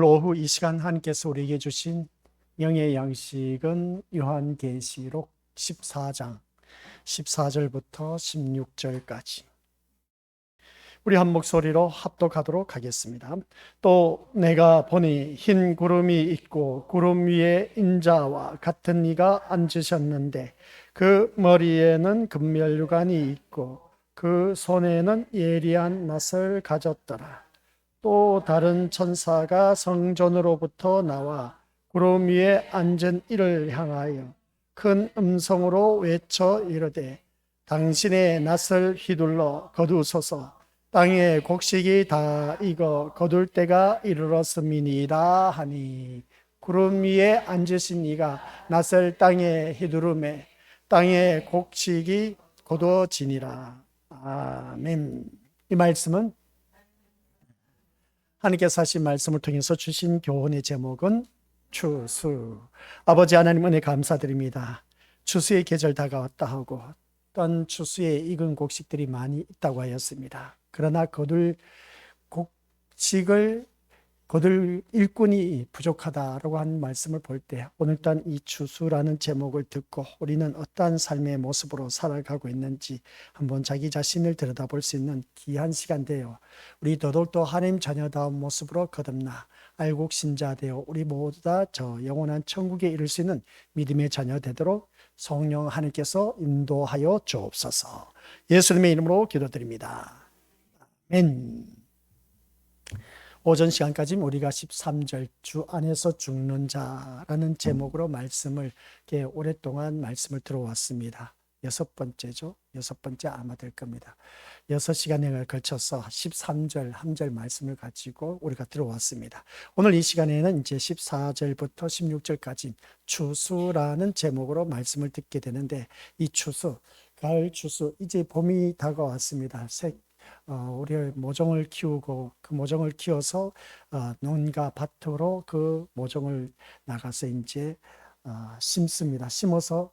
오후 이 시간 하나님께서 우리에게 주신 영의 양식은 요한계시록 14장 14절부터 16절까지 우리 한 목소리로 합독하도록 하겠습니다. 또 내가 보니 흰 구름이 있고 구름 위에 인자와 같은 이가 앉으셨는데 그 머리에는 금면류관이 있고 그 손에는 예리한 낫을 가졌더라. 또 다른 천사가 성전으로부터 나와 구름 위에 앉은 이를 향하여 큰 음성으로 외쳐 이르되 당신의 낫을 휘둘러 거두소서. 땅의 곡식이 다 익어 거둘 때가 이르렀음이니이다 하니, 구름 위에 앉으신 이가 낫을 땅에 휘두르매 땅의 곡식이 거두어지니라. 아멘. 이 말씀은 하나님께서 하신 말씀을 통해서 주신 교훈의 제목은 추수. 아버지 하나님 은혜 감사드립니다. 추수의 계절 다가왔다 하고 어떤 추수에 익은 곡식들이 많이 있다고 하였습니다. 그러나 거둘 곡식을 거둘 일꾼이 부족하다라고 하는 말씀을 볼 때 오늘따라 이 추수라는 제목을 듣고 우리는 어떠한 삶의 모습으로 살아가고 있는지 한번 자기 자신을 들여다볼 수 있는 귀한 시간 되어 우리 더더욱더 하나님 자녀다운 모습으로 거듭나 알곡 신자 되어 우리 모두 다 저 영원한 천국에 이를 수 있는 믿음의 자녀 되도록 성령 하나님께서 인도하여 주옵소서. 예수님의 이름으로 기도드립니다. 아멘. 오전 시간까지 우리가 13절 주 안에서 죽는 자라는 제목으로 말씀을 이렇게 오랫동안 말씀을 들어왔습니다. 여섯 번째죠. 여섯 번째 아마 될 겁니다. 6시간에 걸쳐서 13절 한 절 말씀을 가지고 우리가 들어왔습니다. 오늘 이 시간에는 이제 14절부터 16절까지 추수라는 제목으로 말씀을 듣게 되는데, 이 추수, 가을 추수, 이제 봄이 다가왔습니다. 우리 모종을 키우고 그 모종을 키워서 농가 밭으로 그 모종을 나가서 이제 심습니다. 심어서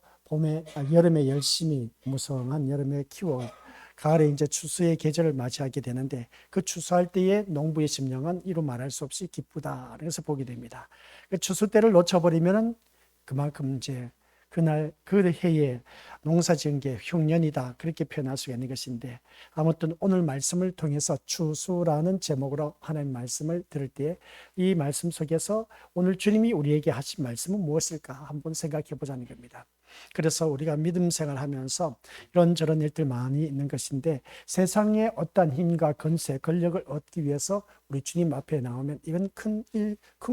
여름에 열심히 무성한 여름에 키워 가을에 이제 추수의 계절을 맞이하게 되는데, 그 추수할 때의 농부의 심령은 이루 말할 수 없이 기쁘다. 그래서 보게 됩니다. 그 추수 때를 놓쳐버리면은 그만큼 이제 그날 그 해에 농사 지은 게 흉년이다, 그렇게 표현할 수가 있는 것인데, 아무튼 오늘 말씀을 통해서 추수라는 제목으로 하나님 말씀을 들을 때 이 말씀 속에서 오늘 주님이 우리에게 하신 말씀은 무엇일까 한번 생각해 보자는 겁니다. 그래서 우리가 믿음 생활하면서 이런저런 일들 많이 있는 것인데, 세상에 어떤 힘과 권세, 권력을 얻기 위해서 우리 주님 앞에 나오면 이건 큰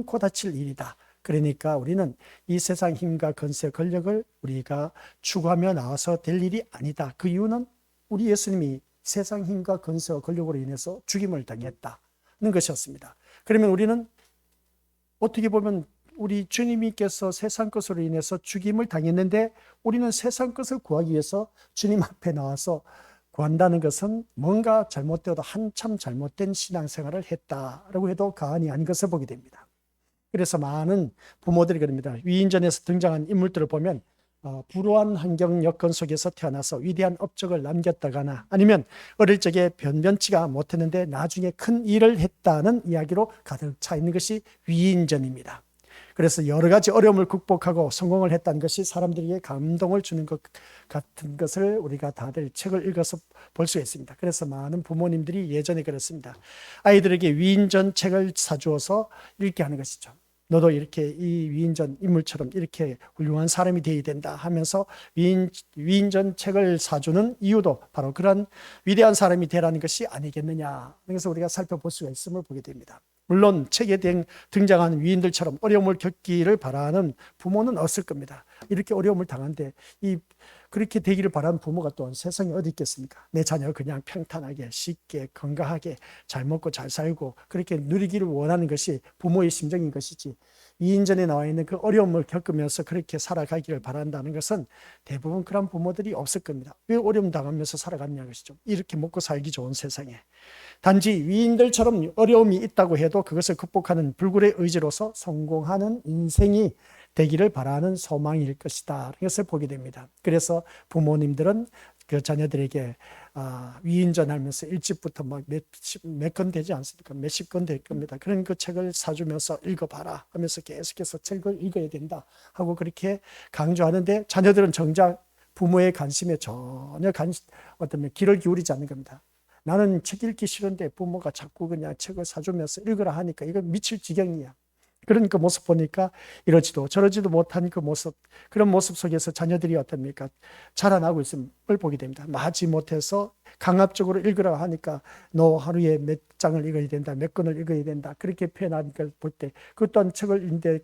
코 다칠 일이다. 그러니까 우리는 이 세상 힘과 권세, 권력을 우리가 추구하며 나와서 될 일이 아니다. 그 이유는 우리 예수님이 세상 힘과 권세와 권력으로 인해서 죽임을 당했다는 것이었습니다. 그러면 우리는 어떻게 보면 우리 주님께서 세상 것으로 인해서 죽임을 당했는데, 우리는 세상 것을 구하기 위해서 주님 앞에 나와서 구한다는 것은 뭔가 잘못되어도 한참 잘못된 신앙생활을 했다라고 해도 과언이 아닌 것을 보게 됩니다. 그래서 많은 부모들이 그럽니다. 위인전에서 등장한 인물들을 보면 불우한 환경 여건 속에서 태어나서 위대한 업적을 남겼다거나 아니면 어릴 적에 변변치가 못했는데 나중에 큰 일을 했다는 이야기로 가득 차 있는 것이 위인전입니다. 그래서 여러 가지 어려움을 극복하고 성공을 했다는 것이 사람들에게 감동을 주는 것 같은 것을 우리가 다들 책을 읽어서 볼 수 있습니다. 그래서 많은 부모님들이 예전에 그랬습니다. 아이들에게 위인전 책을 사주어서 읽게 하는 것이죠. 너도 이렇게 이 위인전 인물처럼 이렇게 훌륭한 사람이 되어야 된다 하면서 위인전 책을 사주는 이유도 바로 그런 위대한 사람이 되라는 것이 아니겠느냐. 그래서 우리가 살펴볼 수가 있음을 보게 됩니다. 물론 책에 등장하는 위인들처럼 어려움을 겪기를 바라는 부모는 없을 겁니다. 이렇게 어려움을 당하는데 그렇게 되기를 바라는 부모가 또 세상에 어디 있겠습니까? 내 자녀가 그냥 평탄하게 쉽게 건강하게 잘 먹고 잘 살고 그렇게 누리기를 원하는 것이 부모의 심정인 것이지, 위인전에 나와 있는 그 어려움을 겪으면서 그렇게 살아가기를 바란다는 것은 대부분 그런 부모들이 없을 겁니다. 왜 어려움 당하면서 살아갔냐 것이죠. 이렇게 먹고 살기 좋은 세상에 단지 위인들처럼 어려움이 있다고 해도 그것을 극복하는 불굴의 의지로서 성공하는 인생이 되기를 바라는 소망일 것이다. 이것을 보게 됩니다. 그래서 부모님들은 그 자녀들에게 위인전하면서 일집부터 막 몇 건 되지 않습니까? 몇십 건 될 겁니다. 그런 그 책을 사주면서 읽어봐라 하면서 계속해서 책을 읽어야 된다 하고 그렇게 강조하는데 자녀들은 정작 부모의 관심에 전혀 어떤 귀를 기울이지 않는 겁니다. 나는 책 읽기 싫은데 부모가 자꾸 그냥 책을 사주면서 읽으라 하니까 이거 미칠 지경이야. 그런 그 모습 보니까 이러지도 저러지도 못한 그 모습, 그런 모습 속에서 자녀들이 어떻습니까? 자라나고 있음을 보게 됩니다. 마지 못해서 강압적으로 읽으라 하니까 너 하루에 몇 장을 읽어야 된다, 몇 권을 읽어야 된다. 그렇게 표현한 걸 볼 때 그 또한 책을 읽는데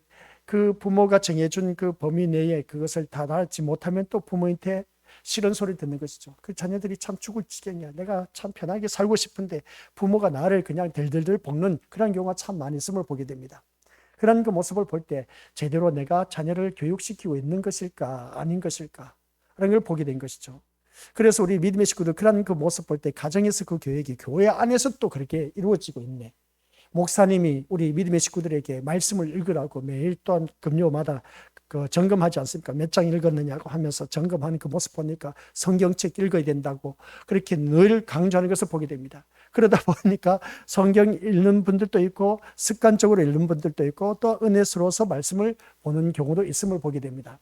그 부모가 정해준 그 범위 내에 그것을 다하지 못하면 또 부모한테 싫은 소리 듣는 것이죠. 그 자녀들이 참 죽을 지경이야. 내가 참 편하게 살고 싶은데 부모가 나를 그냥 들들들 볶는 그런 경우가 참 많이 있음을 보게 됩니다. 그런 그 모습을 볼 때 제대로 내가 자녀를 교육시키고 있는 것일까 아닌 것일까 라는 걸 보게 된 것이죠. 그래서 우리 믿음의 식구들 그런 그 모습 볼 때 가정에서 그 교육이 교회 안에서 또 그렇게 이루어지고 있네. 목사님이 우리 믿음의 식구들에게 말씀을 읽으라고 매일 또한 금요마다 그 점검하지 않습니까? 몇 장 읽었느냐고 하면서 점검하는 그 모습 보니까 성경책 읽어야 된다고 그렇게 늘 강조하는 것을 보게 됩니다. 그러다 보니까 성경 읽는 분들도 있고 습관적으로 읽는 분들도 있고 또 은혜스러워서 말씀을 보는 경우도 있음을 보게 됩니다.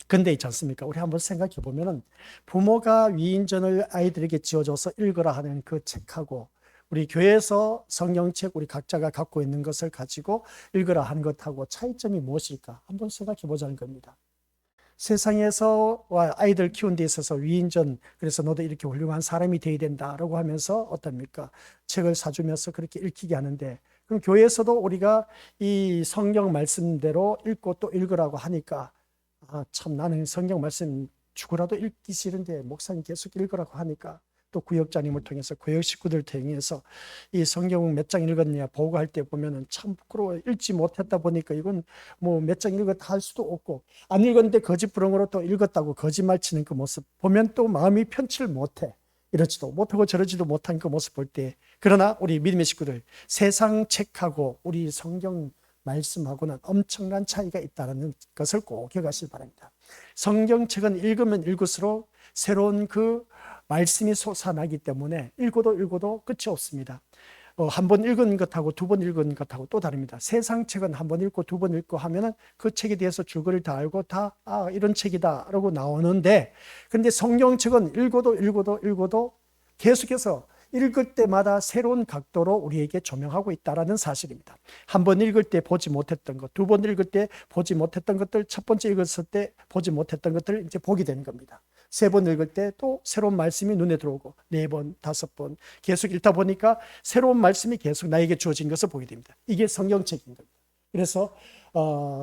근데 있지 않습니까? 우리 한번 생각해 보면은 부모가 위인전을 아이들에게 지어줘서 읽으라 하는 그 책하고 우리 교회에서 성경책 우리 각자가 갖고 있는 것을 가지고 읽으라 하는 것하고 차이점이 무엇일까? 한번 생각해 보자는 겁니다. 세상에서 아이들 키우는 데 있어서 위인전, 그래서 너도 이렇게 훌륭한 사람이 되어야 된다라고 하면서 어떻습니까? 책을 사주면서 그렇게 읽히게 하는데 그럼 교회에서도 우리가 이 성경 말씀대로 읽고 또 읽으라고 하니까 참 나는 성경 말씀 죽으라도 읽기 싫은데 목사님 계속 읽으라고 하니까 또 구역장님을 통해서 구역 식구들 통해서 이 성경 몇 장 읽었냐 보고할 때 보면은 참 부끄러워. 읽지 못했다 보니까 이건 뭐 몇 장 읽었다 할 수도 없고 안 읽었는데 거짓부렁으로 또 읽었다고 거짓말 치는 그 모습 보면 또 마음이 편치를 못해. 이러지도 못하고 저러지도 못한 그 모습 볼 때 그러나 우리 믿음의 식구들 세상 책하고 우리 성경 말씀하고는 엄청난 차이가 있다는 것을 꼭 기억하시기 바랍니다. 성경책은 읽으면 읽을수록 새로운 그 말씀이 솟아나기 때문에 읽어도 끝이 없습니다. 한 번 읽은 것하고 두 번 읽은 것하고 또 다릅니다. 세상 책은 한 번 읽고 두 번 읽고 하면은 그 책에 대해서 줄거리를 다 알고 다 이런 책이다 라고 나오는데 근데 성경책은 읽어도 계속해서 읽을 때마다 새로운 각도로 우리에게 조명하고 있다는 사실입니다. 한 번 읽을 때 보지 못했던 것, 두 번 읽을 때 보지 못했던 것들, 첫 번째 읽었을 때 보지 못했던 것들을 이제 보게 되는 겁니다. 세 번 읽을 때 또 새로운 말씀이 눈에 들어오고 네 번, 다섯 번 계속 읽다 보니까 새로운 말씀이 계속 나에게 주어진 것을 보게 됩니다. 이게 성경책인 겁니다. 그래서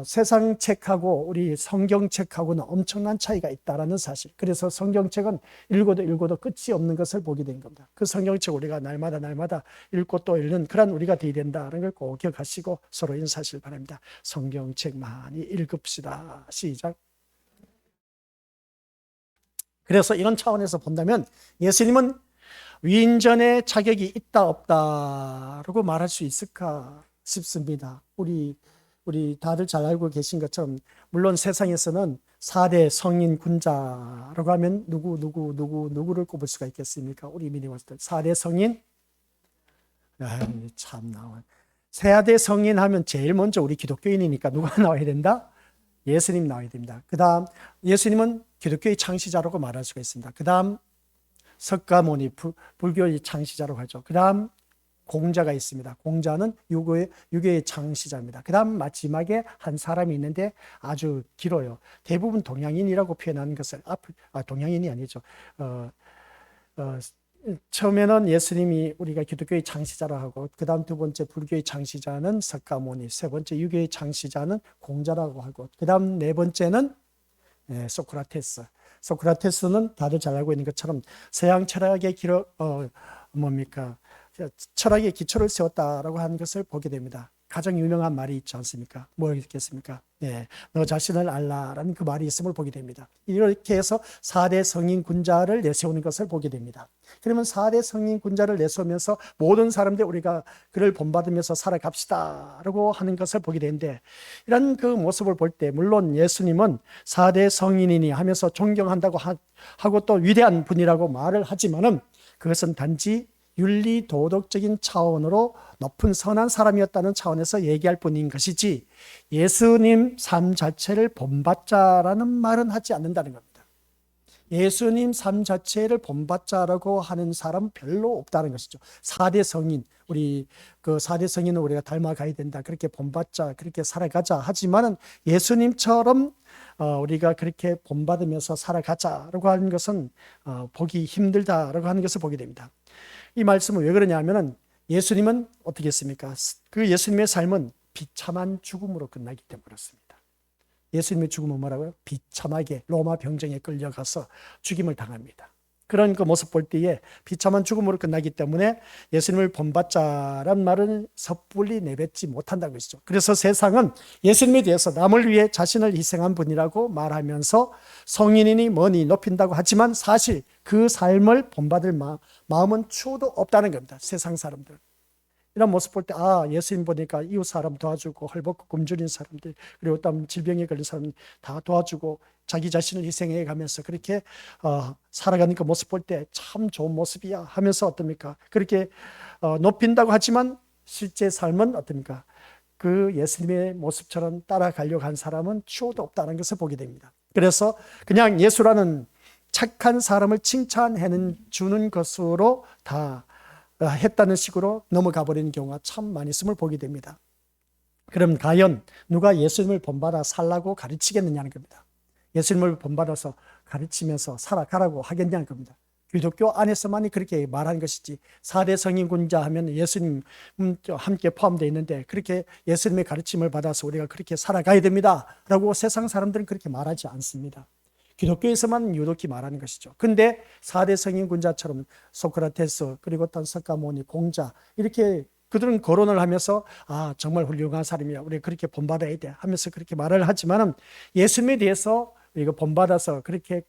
세상 책하고 우리 성경책하고는 엄청난 차이가 있다는 사실. 그래서 성경책은 읽어도 끝이 없는 것을 보게 된 겁니다. 그 성경책 우리가 날마다 읽고 또 읽는 그런 우리가 되어야 된다는 걸 꼭 기억하시고 서로 인사하시길 바랍니다. 성경책 많이 읽읍시다. 시작. 그래서 이런 차원에서 본다면 예수님은 위인전의 자격이 있다 없다라고 말할 수 있을까 싶습니다. 우리 다들 잘 알고 계신 것처럼 물론 세상에서는 4대 성인 군자라고 하면 누구를 꼽을 수가 있겠습니까? 우리 믿음원들 4대 성인 참 나와. 4대 성인 하면 제일 먼저 우리 기독교인이니까 누가 나와야 된다? 예수님 나와야 됩니다. 그 다음 예수님은 기독교의 창시자라고 말할 수가 있습니다. 그 다음 석가모니 불교의 창시자라고 하죠. 그 다음 공자가 있습니다. 공자는 유교의 창시자입니다. 그 다음 마지막에 한 사람이 있는데 아주 길어요. 대부분 동양인이라고 표현하는 것을 동양인이 아니죠. 처음에는 예수님이 우리가 기독교의 창시자라 하고 그 다음 두 번째 불교의 창시자는 석가모니, 세 번째 유교의 창시자는 공자라고 하고 그 다음 네 번째는 소크라테스. 소크라테스는 다들 잘 알고 있는 것처럼 서양 철학의 철학의 기초를 세웠다라고 하는 것을 보게 됩니다. 가장 유명한 말이 있지 않습니까? 뭐였겠습니까? 예, 너 자신을 알라라는 그 말이 있음을 보게 됩니다. 이렇게 해서 4대 성인 군자를 내세우는 것을 보게 됩니다. 그러면 4대 성인 군자를 내세우면서 모든 사람들 우리가 그를 본받으면서 살아갑시다라고 하는 것을 보게 되는데, 이런 그 모습을 볼 때 물론 예수님은 4대 성인이니 하면서 존경한다고 하고 또 위대한 분이라고 말을 하지만은 그것은 단지 윤리 도덕적인 차원으로 높은 선한 사람이었다는 차원에서 얘기할 뿐인 것이지 예수님 삶 자체를 본받자라는 말은 하지 않는다는 겁니다. 예수님 삶 자체를 본받자라고 하는 사람은 별로 없다는 것이죠. 4대 성인, 우리 그 4대 성인은 우리가 닮아가야 된다, 그렇게 본받자, 그렇게 살아가자 하지만은 예수님처럼 우리가 그렇게 본받으면서 살아가자라고 하는 것은 보기 힘들다라고 하는 것을 보게 됩니다. 이 말씀은 왜 그러냐면은 예수님은 어떻게 했습니까? 그 예수님의 삶은 비참한 죽음으로 끝나기 때문에 그렇습니다. 예수님의 죽음은 뭐라고요? 비참하게 로마 병정에 끌려가서 죽임을 당합니다. 그런 그 모습 볼 때에 비참한 죽음으로 끝나기 때문에 예수님을 본받자란 말은 섣불리 내뱉지 못한다는 것이죠. 그래서 세상은 예수님에 대해서 남을 위해 자신을 희생한 분이라고 말하면서 성인이니 뭐니 높인다고 하지만 사실 그 삶을 본받을 마음은 추호도 없다는 겁니다. 세상 사람들. 이런 모습 볼 때 예수님 보니까 이웃 사람 도와주고 헐벗고 굶주린 사람들, 그리고 또 질병에 걸린 사람 다 도와주고 자기 자신을 희생해 가면서 그렇게 살아가는 그 모습 볼 때 참 좋은 모습이야 하면서 어떻습니까? 그렇게 높인다고 하지만 실제 삶은 어떻습니까? 그 예수님의 모습처럼 따라가려고 한 사람은 추호도 없다는 것을 보게 됩니다. 그래서 그냥 예수라는 착한 사람을 칭찬해 주는 것으로 다 했다는 식으로 넘어가 버리는 경우가 참 많이 있음을 보게 됩니다. 그럼 과연 누가 예수님을 본받아 살라고 가르치겠느냐는 겁니다. 예수님을 본받아서 가르치면서 살아가라고 하겠냐는 겁니다. 기독교 안에서만이 그렇게 말하는 것이지 4대 성인 군자 하면 예수님 함께 포함되어 있는데 그렇게 예수님의 가르침을 받아서 우리가 그렇게 살아가야 됩니다 라고 세상 사람들은 그렇게 말하지 않습니다. 기독교에서만 유독히 말하는 것이죠. 근데 4대 성인 군자처럼 소크라테스, 그리고 또 석가모니, 공자, 이렇게 그들은 거론을 하면서 정말 훌륭한 사람이야, 우리 그렇게 본받아야 돼 하면서 그렇게 말을 하지만은 예수님에 대해서 이거 본받아서 그렇게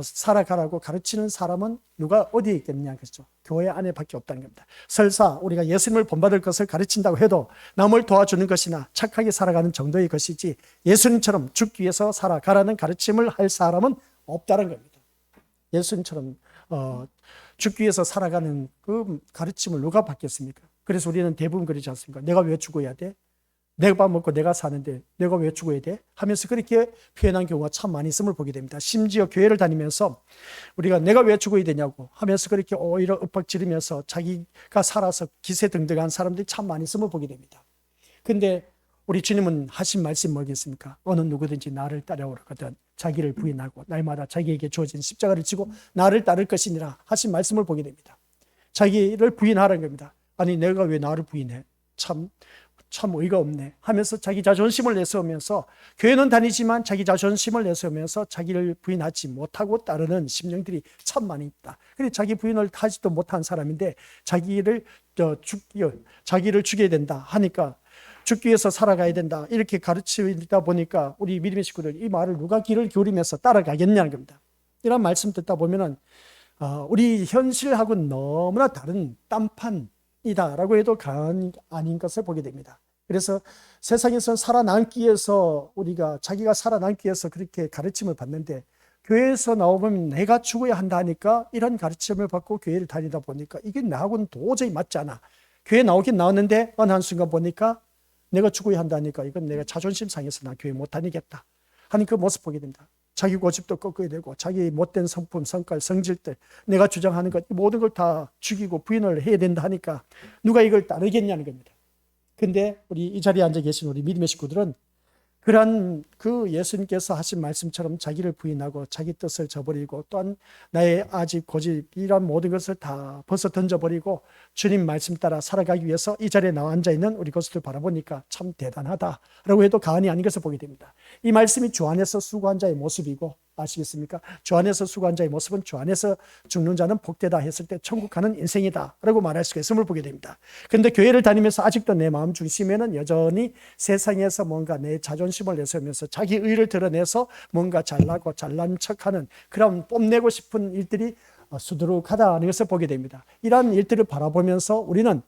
살아가라고 가르치는 사람은 누가 어디에 있겠느냐 그렇죠. 교회 안에밖에 없다는 겁니다. 설사 우리가 예수님을 본받을 것을 가르친다고 해도 남을 도와주는 것이나 착하게 살아가는 정도의 것이지 예수님처럼 죽기 위해서 살아가라는 가르침을 할 사람은 없다는 겁니다. 예수님처럼 죽기 위해서 살아가는 그 가르침을 누가 받겠습니까? 그래서 우리는 대부분 그러지 않습니까? 내가 왜 죽어야 돼? 내가 밥 먹고 내가 사는데 내가 왜 죽어야 돼? 하면서 그렇게 표현한 경우가 참 많이 있음을 보게 됩니다. 심지어 교회를 다니면서 우리가 내가 왜 죽어야 되냐고 하면서 그렇게 오히려 윽박지르면서 자기가 살아서 기세등등한 사람들이 참 많이 있음을 보게 됩니다. 근데 우리 주님은 하신 말씀 뭐겠습니까? 어느 누구든지 나를 따라오거든 자기를 부인하고 날마다 자기에게 주어진 십자가를 지고 나를 따를 것이니라 하신 말씀을 보게 됩니다. 자기를 부인하라는 겁니다. 아니 내가 왜 나를 부인해? 참 의의가 없네 하면서 자기 자존심을 내세우면서 교회는 다니지만 자기 자존심을 내세우면서 자기를 부인하지 못하고 따르는 심령들이 참 많이 있다. 그런데 자기 부인을 하지도 못한 사람인데 자기를 죽여야 된다 하니까 죽기 위해서 살아가야 된다 이렇게 가르치다 보니까 우리 믿음의 식구들 이 말을 누가 귀를 기울이면서 따라가겠냐는 겁니다. 이런 말씀 듣다 보면은 우리 현실하고는 너무나 다른 딴판이다라고 해도 과언이 아닌 것을 보게 됩니다. 그래서 세상에서 살아남기 위해서 우리가 자기가 살아남기 위해서 그렇게 가르침을 받는데 교회에서 나오면 내가 죽어야 한다 하니까 이런 가르침을 받고 교회를 다니다 보니까 이게 나하고는 도저히 맞지 않아. 교회 나오긴 나왔는데 어느 한순간 보니까 내가 죽어야 한다니까 이건 내가 자존심 상해서 나 교회 못 다니겠다 하는 그 모습 보게 됩니다. 자기 고집도 꺾어야 되고 자기 못된 성품, 성깔, 성질들 내가 주장하는 것 모든 걸 다 죽이고 부인을 해야 된다 하니까 누가 이걸 따르겠냐는 겁니다. 근데 우리 이 자리에 앉아 계신 우리 믿음의 식구들은 그러한 그 예수님께서 하신 말씀처럼 자기를 부인하고 자기 뜻을 저버리고 또한 나의 아집, 고집 이런 모든 것을 다 벗어 던져버리고 주님 말씀 따라 살아가기 위해서 이 자리에 나와 앉아있는 우리 것을 바라보니까 참 대단하다라고 해도 과언이 아닌 것을 보게 됩니다. 이 말씀이 주 안에서 수고한 자의 모습이고 아시겠습니까? 주 안에서 수고한 자의 모습은 주 안에서 죽는 자는 복되다 했을 때 천국 가는 인생이다 라고 말할 수가 있음을 보게 됩니다. 그런데 교회를 다니면서 아직도 내 마음 중심에는 여전히 세상에서 뭔가 내 자존심을 내세우면서 자기 의를 드러내서 뭔가 잘나고 잘난 척하는 그런 뽐내고 싶은 일들이 수두룩하다는 것을 보게 됩니다. 이러한 일들을 바라보면서 우리는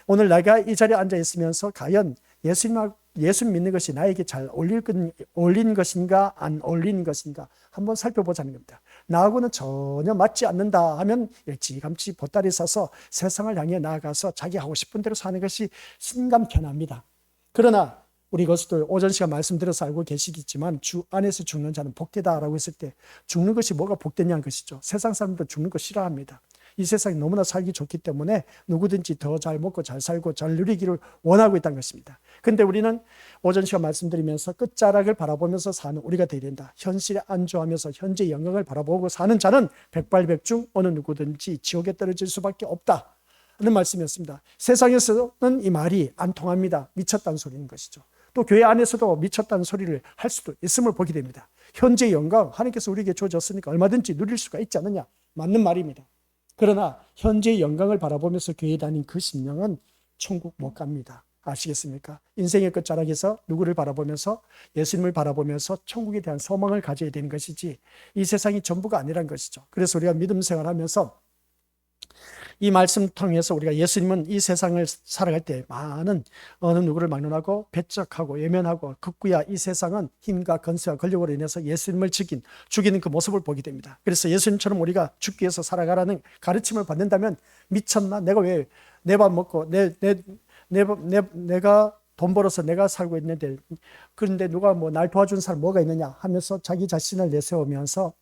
오늘 내가 이 자리에 앉아 있으면서 과연 예수 믿는 것이 나에게 잘 어울린 것인가 안 어울린 것인가 한번 살펴보자는 겁니다. 나하고는 전혀 맞지 않는다 하면 일찌감치 보따리 싸서 세상을 향해 나아가서 자기 하고 싶은 대로 사는 것이 심감 편합니다. 그러나 우리 것도 오전 시간 말씀드려서 알고 계시겠지만 주 안에서 죽는 자는 복되다라고 했을 때 죽는 것이 뭐가 복되냐는 것이죠. 세상 사람들 죽는 거 싫어합니다. 이 세상이 너무나 살기 좋기 때문에 누구든지 더 잘 먹고 잘 살고 잘 누리기를 원하고 있다는 것입니다. 그런데 우리는 오전 시간 말씀드리면서 끝자락을 바라보면서 사는 우리가 되어야 된다. 현실에 안주하면서 현재의 영광을 바라보고 사는 자는 백발백중 어느 누구든지 지옥에 떨어질 수밖에 없다 하는 말씀이었습니다. 세상에서는 이 말이 안 통합니다. 미쳤다는 소리인 것이죠. 또 교회 안에서도 미쳤다는 소리를 할 수도 있음을 보게 됩니다. 현재의 영광 하나님께서 우리에게 주어졌으니까 얼마든지 누릴 수가 있지 않느냐, 맞는 말입니다. 그러나 현재의 영광을 바라보면서 교회 다닌 그 심령은 천국 못 갑니다. 아시겠습니까? 인생의 끝자락에서 누구를 바라보면서 예수님을 바라보면서 천국에 대한 소망을 가져야 되는 것이지 이 세상이 전부가 아니란 것이죠. 그래서 우리가 믿음 생활하면서 이 말씀 통해서 우리가 예수님은 이 세상을 살아갈 때 많은 어느 누구를 막론하고 배척하고 외면하고 극구야 이 세상은 힘과 건세와 권력으로 인해서 예수님을 죽이는 그 모습을 보게 됩니다. 그래서 예수님처럼 우리가 죽기 위해서 살아가라는 가르침을 받는다면 미쳤나? 내가 왜 내 밥 먹고 내가 돈 벌어서 내가 살고 있는데 그런데 누가 뭐 날 도와준 사람 뭐가 있느냐 하면서 자기 자신을 내세우면서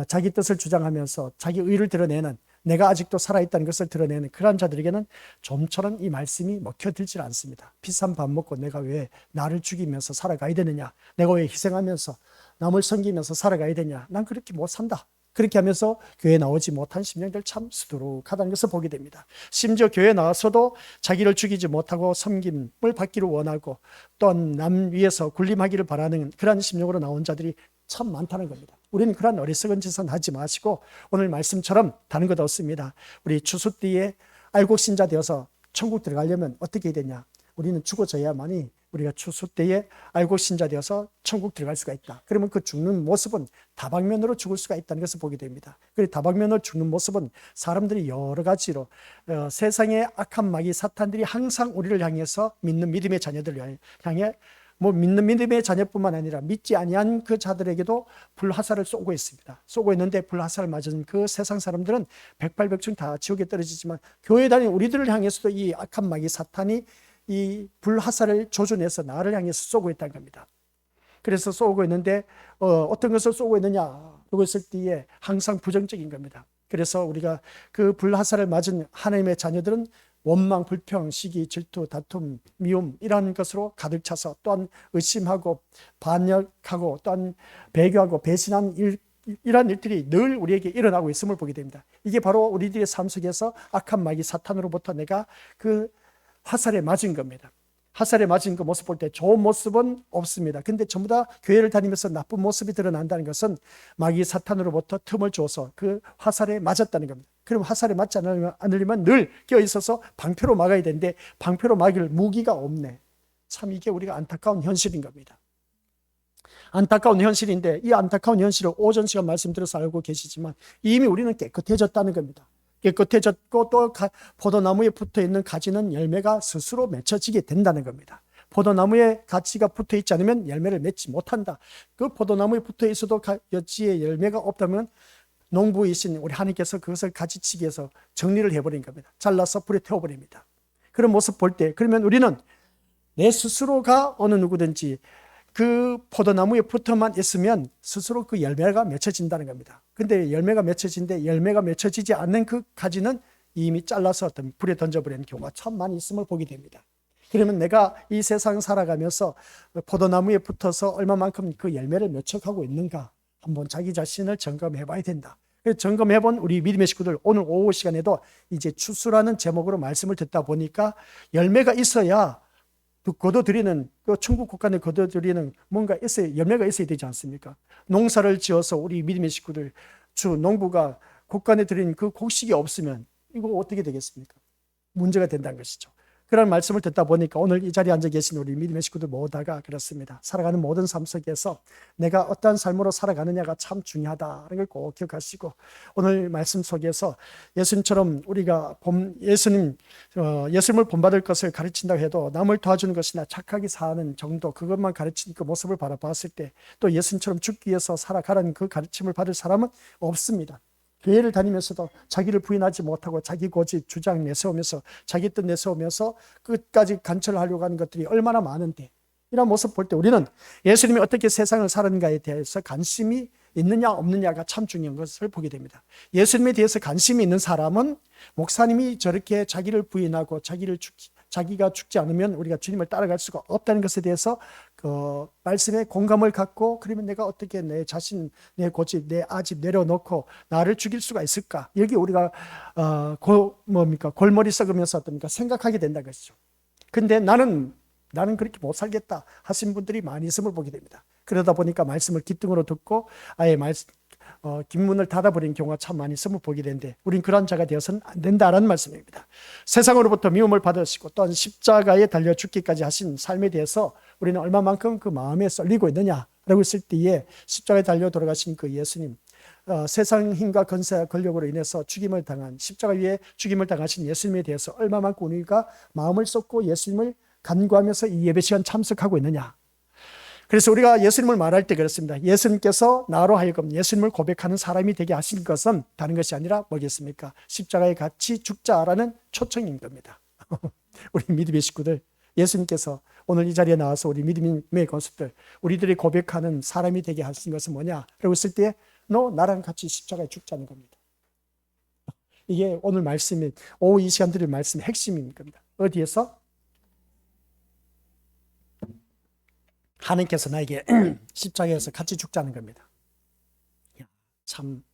자기 뜻을 주장하면서 자기 의를 드러내는 내가 아직도 살아있다는 것을 드러내는 그러한 자들에게는 좀처럼 이 말씀이 먹혀들지 않습니다. 비싼 밥 먹고 내가 왜 나를 죽이면서 살아가야 되느냐, 내가 왜 희생하면서 남을 섬기면서 살아가야 되냐, 난 그렇게 못 산다. 그렇게 하면서 교회에 나오지 못한 심령들 참 수두룩하다는 것을 보게 됩니다. 심지어 교회에 나와서도 자기를 죽이지 못하고 섬김을 받기를 원하고 또한 남 위에서 군림하기를 바라는 그러한 심령으로 나온 자들이 참 많다는 겁니다. 우리는 그런 어리석은 짓은 하지 마시고 오늘 말씀처럼 다른 것 없습니다. 우리 추수띠에 알곡신자 되어서 천국 들어가려면 어떻게 해야 되냐? 우리는 죽어져야만이 우리가 추수때에 알곡신자 되어서 천국 들어갈 수가 있다. 그러면 그 죽는 모습은 다방면으로 죽을 수가 있다는 것을 보게 됩니다. 그리고 다방면으로 죽는 모습은 사람들이 여러 가지로 세상의 악한 마귀 사탄들이 항상 우리를 향해서 믿는 믿음의 자녀들을 향해 믿는 믿음의 자녀뿐만 아니라 믿지 아니한 그 자들에게도 불화살을 쏘고 있습니다. 쏘고 있는데 불화살을 맞은 그 세상 사람들은 백발백중 다 지옥에 떨어지지만 교회 다니는 우리들을 향해서도 이 악한 마귀 사탄이 이 불화살을 조준해서 나를 향해서 쏘고 있다는 겁니다. 그래서 쏘고 있는데 어떤 것을 쏘고 있느냐 그것을 때에 항상 부정적인 겁니다. 그래서 우리가 그 불화살을 맞은 하나님의 자녀들은 원망, 불평, 시기, 질투, 다툼, 미움 이런 것으로 가득 차서 또한 의심하고 반역하고 또한 배교하고 배신한 이러한 일들이 늘 우리에게 일어나고 있음을 보게 됩니다. 이게 바로 우리들의 삶 속에서 악한 마귀 사탄으로부터 내가 그 화살에 맞은 겁니다. 화살에 맞은 그 모습 볼 때 좋은 모습은 없습니다. 근데 전부 다 교회를 다니면서 나쁜 모습이 드러난다는 것은 마귀 사탄으로부터 틈을 줘서 그 화살에 맞았다는 겁니다. 그럼 화살에 맞지 않으려면 늘 껴있어서 방패로 막아야 되는데 방패로 막을 무기가 없네. 참 이게 우리가 안타까운 현실인 겁니다. 안타까운 현실인데 이 안타까운 현실을 오전 시간 말씀드려서 알고 계시지만 이미 우리는 깨끗해졌다는 겁니다. 깨끗해졌고 또 포도나무에 붙어있는 가지는 열매가 스스로 맺혀지게 된다는 겁니다. 포도나무에 가지가 붙어있지 않으면 열매를 맺지 못한다. 그 포도나무에 붙어있어도 여지에 열매가 없다면 농부이신 우리 하나님께서 그것을 가지치기 위해서 정리를 해버린 겁니다. 잘라서 불에 태워버립니다. 그런 모습 볼 때 그러면 우리는 내 스스로가 어느 누구든지 그 포도나무에 붙어만 있으면 스스로 그 열매가 맺혀진다는 겁니다. 근데 열매가 맺혀지지 않는 그 가지는 이미 잘라서 어떤 불에 던져버리는 경우가 참 많이 있음을 보게 됩니다. 그러면 내가 이 세상 살아가면서 포도나무에 붙어서 얼마만큼 그 열매를 맺혀가고 있는가 한번 자기 자신을 점검해 봐야 된다. 점검해본 우리 믿음의 식구들 오늘 오후 시간에도 이제 추수라는 제목으로 말씀을 듣다 보니까 열매가 있어야 거둬들이는, 그 천국 국간에 거둬들이는 뭔가 있어야, 열매가 있어야 되지 않습니까? 농사를 지어서 우리 믿음의 식구들, 농부가 곡간에 들인 그 곡식이 없으면 이거 어떻게 되겠습니까? 문제가 된다는 것이죠. 그런 말씀을 듣다 보니까 오늘 이 자리에 앉아 계신 우리 믿음의 식구들 모두가 그렇습니다. 살아가는 모든 삶 속에서 내가 어떠한 삶으로 살아가느냐가 참 중요하다는 걸 꼭 기억하시고, 오늘 말씀 속에서 예수님처럼 우리가 예수님을 본받을 것을 가르친다고 해도 남을 도와주는 것이나 착하게 사는 정도, 그것만 가르친 그 모습을 바라봤을 때 또 예수님처럼 죽기 위해서 살아가라는 그 가르침을 받을 사람은 없습니다. 교회를 다니면서도 자기를 부인하지 못하고 자기 고집, 주장 내세우면서 자기 뜻 내세우면서 끝까지 간철하려고 하는 것들이 얼마나 많은데, 이런 모습 볼 때 우리는 예수님이 어떻게 세상을 살았는가에 대해서 관심이 있느냐 없느냐가 참 중요한 것을 보게 됩니다. 예수님에 대해서 관심이 있는 사람은 목사님이 저렇게 자기를 부인하고 자기가 죽지 않으면 우리가 주님을 따라갈 수가 없다는 것에 대해서 그 말씀에 공감을 갖고, 그러면 내가 어떻게 내 자신, 내 고집, 내 아집 내려놓고 나를 죽일 수가 있을까? 여기 우리가 골머리 썩으면서 어떻습니까? 생각하게 된다는 것이죠. 근데 나는 그렇게 못 살겠다 하신 분들이 많이 있음을 보게 됩니다. 그러다 보니까 말씀을 귓등으로 듣고 아예 뒷문을 닫아버린 경우가 참 많이 있음을 보게 되는데, 우린 그런 자가 되어서는 안 된다라는 말씀입니다. 세상으로부터 미움을 받으시고 또한 십자가에 달려 죽기까지 하신 삶에 대해서 우리는 얼마만큼 그 마음에 썰리고 있느냐라고 했을 때에, 십자가에 달려 돌아가신 그 예수님, 세상 힘과 권세와 권력으로 인해서 십자가 위에 죽임을 당하신 예수님에 대해서 얼마만큼 우리가 마음을 쏟고 예수님을 간구하면서 이 예배 시간 참석하고 있느냐. 그래서 우리가 예수님을 말할 때 그렇습니다. 예수님께서 나로 하여금 예수님을 고백하는 사람이 되게 하신 것은 다른 것이 아니라 뭐겠습니까? 십자가에 같이 죽자라는 초청인 겁니다. 우리 믿음의 식구들, 예수님께서 오늘 이 자리에 나와서 우리 믿음의 권속들, 우리들이 고백하는 사람이 되게 하신 것은 뭐냐라고 했을 때, 너 나랑 같이 십자가에 죽자는 겁니다. 이게 오늘 말씀이, 오후 이 시간 드릴 말씀의 핵심인 겁니다. 어디에서? 하나님께서 나에게 십자가에서 같이 죽자는 겁니다. 참,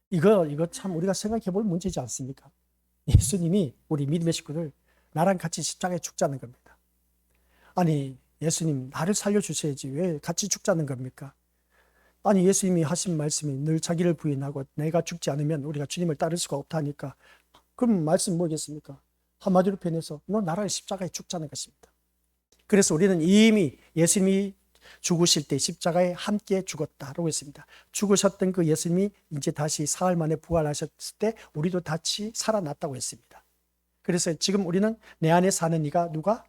이거 참 우리가 생각해 볼 문제지 않습니까? 예수님이 우리 믿음의 식구들 나랑 같이 십자가에 죽자는 겁니다. 아니, 예수님 나를 살려주셔야지 왜 같이 죽자는 겁니까? 아니, 예수님이 하신 말씀이 늘 자기를 부인하고 내가 죽지 않으면 우리가 주님을 따를 수가 없다니까, 그럼 말씀 뭐겠습니까? 한마디로 표현해서 너 나랑 십자가에 죽자는 것입니다. 그래서 우리는 이미 예수님이 죽으실 때 십자가에 함께 죽었다라고 했습니다. 죽으셨던 그 예수님이 이제 다시 사흘 만에 부활하셨을 때 우리도 같이 살아났다고 했습니다. 그래서 지금 우리는 내 안에 사는 이가 누가?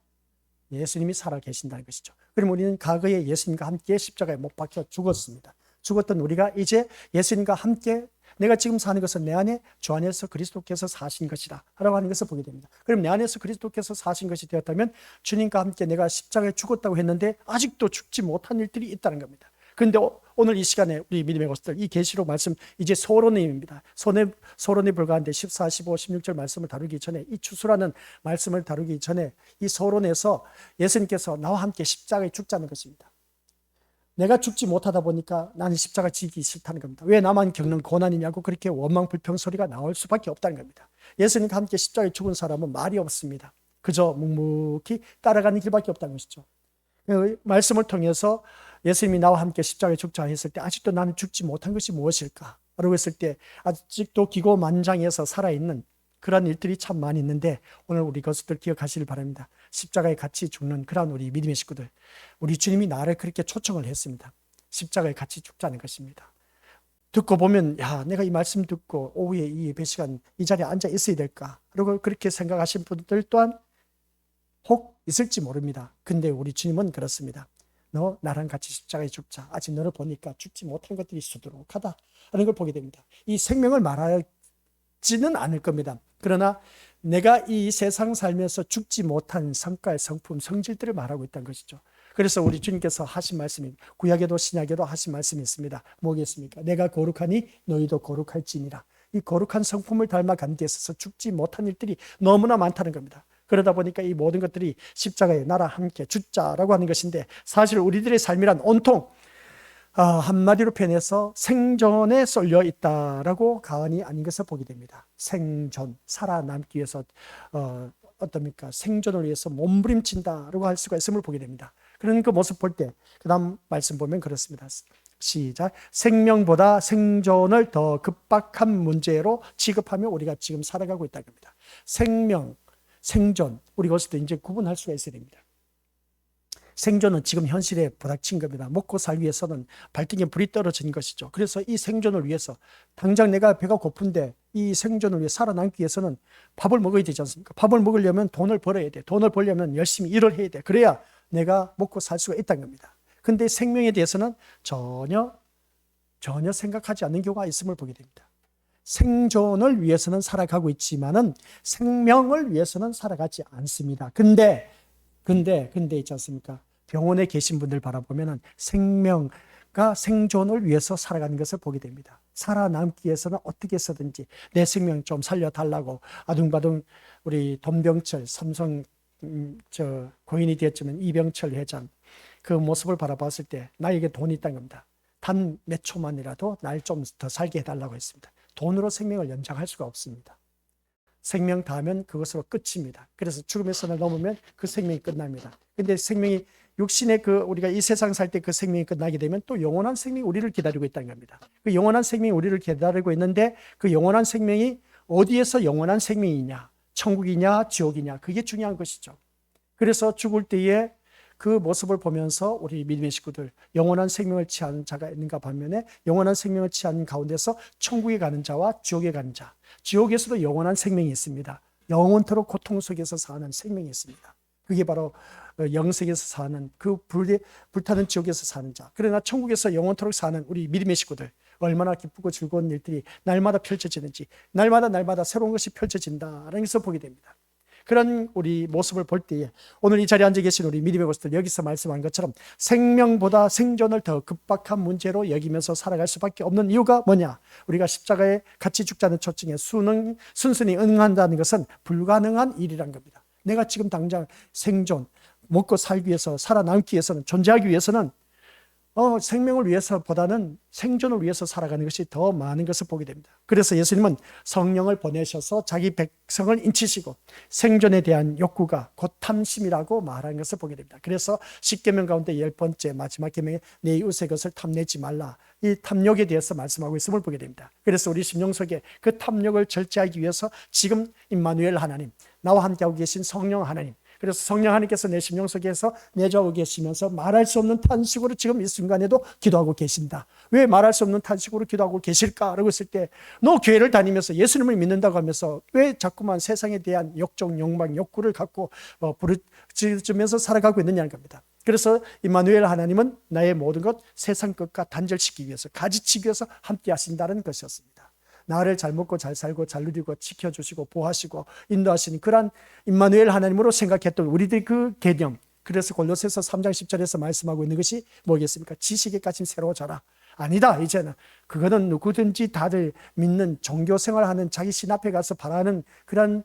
예수님이 살아 계신다는 것이죠. 그럼 우리는 과거에 예수님과 함께 십자가에 못 박혀 죽었습니다. 죽었던 우리가 이제 예수님과 함께, 내가 지금 사는 것은 내 안에 주 안에서 그리스도께서 사신 것이다 라고 하는 것을 보게 됩니다. 그럼 내 안에서 그리스도께서 사신 것이 되었다면 주님과 함께 내가 십자가에 죽었다고 했는데 아직도 죽지 못한 일들이 있다는 겁니다. 그런데 오늘 이 시간에 우리 믿음의 것들, 이 계시록 말씀 이제 서론입니다. 서론에 불과한데 14, 15, 16절 말씀을 다루기 전에, 이 추수라는 말씀을 다루기 전에 이 서론에서 예수님께서 나와 함께 십자가에 죽자는 것입니다. 내가 죽지 못하다 보니까 나는 십자가 지기 싫다는 겁니다. 왜 나만 겪는 고난이냐고 그렇게 원망 불평 소리가 나올 수밖에 없다는 겁니다. 예수님과 함께 십자가에 죽은 사람은 말이 없습니다. 그저 묵묵히 따라가는 길밖에 없다는 것이죠. 말씀을 통해서 예수님이 나와 함께 십자가에 죽자 했을 때 아직도 나는 죽지 못한 것이 무엇일까? 라고 했을 때 아직도 기고만장해서 살아있는 그런 일들이 참 많이 있는데, 오늘 우리 것들 기억하시길 바랍니다. 십자가에 같이 죽는 그런 우리 믿음의 식구들, 우리 주님이 나를 그렇게 초청을 했습니다. 십자가에 같이 죽자는 것입니다. 듣고 보면, 야, 내가 이 말씀 듣고 오후에 이 예배 시간 이 자리에 앉아 있어야 될까? 그리고 그렇게 생각하신 분들 또한 혹 있을지 모릅니다. 근데 우리 주님은 그렇습니다. 너 나랑 같이 십자가에 죽자. 아직 너를 보니까 죽지 못한 것들이 수두룩하다 하는 걸 보게 됩니다. 이 생명을 말하지는 않을 겁니다. 그러나 내가 이 세상 살면서 죽지 못한 성과의 성품, 성질들을 말하고 있다는 것이죠. 그래서 우리 주님께서 하신 말씀이, 구약에도 신약에도 하신 말씀이 있습니다. 뭐겠습니까? 내가 거룩하니 너희도 거룩할지니라. 이 거룩한 성품을 닮아가는 데 있어서 죽지 못한 일들이 너무나 많다는 겁니다. 그러다 보니까 이 모든 것들이 십자가에 나랑 함께 죽자라고 하는 것인데, 사실 우리들의 삶이란 온통 한마디로 표현해서 생존에 쏠려 있다라고 가언이 아닌 것을 보게 됩니다. 생존, 살아남기 위해서 어떻습니까? 생존을 위해서 몸부림친다라고 할 수가 있음을 보게 됩니다. 그런 그 모습 볼 때 그 다음 말씀 보면 그렇습니다. 시작. 생명보다 생존을 더 급박한 문제로 취급하며 우리가 지금 살아가고 있다는 겁니다. 생명, 생존, 우리 그것도 이제 구분할 수가 있어야 됩니다. 생존은 지금 현실에 부닥친 겁니다. 먹고 살기 위해서는 발등에 불이 떨어진 것이죠. 그래서 이 생존을 위해서 당장 내가 배가 고픈데 이 생존을 위해 살아남기 위해서는 밥을 먹어야 되지 않습니까? 밥을 먹으려면 돈을 벌어야 돼. 돈을 벌려면 열심히 일을 해야 돼. 그래야 내가 먹고 살 수가 있다는 겁니다. 근데 생명에 대해서는 전혀 생각하지 않는 경우가 있음을 보게 됩니다. 생존을 위해서는 살아가고 있지만은 생명을 위해서는 살아가지 않습니다. 근데 있지 않습니까? 병원에 계신 분들 바라보면은 생명과 생존을 위해서 살아가는 것을 보게 됩니다. 살아남기 위해서는 어떻게 해서든지 내 생명 좀 살려달라고 아둥바둥 우리 돈병철 삼성 고인이 되었지만 이병철 회장 그 모습을 바라봤을 때 나에게 돈이 있다는 겁니다. 단 몇 초만이라도 날 좀 더 살게 해달라고 했습니다. 돈으로 생명을 연장할 수가 없습니다. 생명 다하면 그것으로 끝입니다. 그래서 죽음의 선을 넘으면 그 생명이 끝납니다. 근데 생명이 육신의 우리가 이 세상 살 때 그 생명이 끝나게 되면 또 영원한 생명이 우리를 기다리고 있다는 겁니다. 그 영원한 생명이 우리를 기다리고 있는데 그 영원한 생명이 어디에서 영원한 생명이냐? 천국이냐? 지옥이냐? 그게 중요한 것이죠. 그래서 죽을 때에 그 모습을 보면서 우리 믿음의 식구들 영원한 생명을 취한 자가 있는가 반면에 영원한 생명을 취한 가운데서 천국에 가는 자와 지옥에 가는 자, 지옥에서도 영원한 생명이 있습니다. 영원토록 고통 속에서 사는 생명이 있습니다. 그게 바로 영생에서 사는 그 불타는 지옥에서 사는 자. 그러나 천국에서 영원토록 사는 우리 믿음의 식구들 얼마나 기쁘고 즐거운 일들이 날마다 펼쳐지는지 날마다 새로운 것이 펼쳐진다라는 것을 보게 됩니다. 그런 우리 모습을 볼 때에 오늘 이 자리에 앉아 계신 우리 믿음의 것들 여기서 말씀한 것처럼 생명보다 생존을 더 급박한 문제로 여기면서 살아갈 수밖에 없는 이유가 뭐냐? 우리가 십자가에 같이 죽자는 초청에 순순히 응한다는 것은 불가능한 일이란 겁니다. 내가 지금 당장 생존, 먹고 살기 위해서 살아남기 위해서는 존재하기 위해서는 생명을 위해서보다는 생존을 위해서 살아가는 것이 더 많은 것을 보게 됩니다. 그래서 예수님은 성령을 보내셔서 자기 백성을 인치시고 생존에 대한 욕구가 곧 탐심이라고 말하는 것을 보게 됩니다. 그래서 10계명 가운데 10번째 마지막 계명에 내 이웃의 것을 탐내지 말라. 이 탐욕에 대해서 말씀하고 있음을 보게 됩니다. 그래서 우리 심령 속에 그 탐욕을 절제하기 위해서 지금 임마누엘 하나님, 나와 함께하고 계신 성령 하나님, 그래서 성령 하나님께서 내 심령 속에서 내주하고 계시면서 말할 수 없는 탄식으로 지금 이 순간에도 기도하고 계신다. 왜 말할 수 없는 탄식으로 기도하고 계실까? 라고 했을 때 너 교회를 다니면서 예수님을 믿는다고 하면서 왜 자꾸만 세상에 대한 욕정, 욕망, 욕구를 갖고 부르짖으면서 살아가고 있느냐는 겁니다. 그래서 임마누엘 하나님은 나의 모든 것 세상 것과 단절시키기 위해서 가지치기 위해서 함께 하신다는 것이었습니다. 나를 잘 먹고 잘 살고 잘 누리고 지켜주시고 보호하시고 인도하시는 그런 임마누엘 하나님으로 생각했던 우리들의 그 개념, 그래서 골로새서 3장 10절에서 말씀하고 있는 것이 뭐겠습니까? 지식에까지 새로워져라. 아니다. 이제는 그거는 누구든지 다들 믿는 종교 생활하는 자기 신 앞에 가서 바라는 그런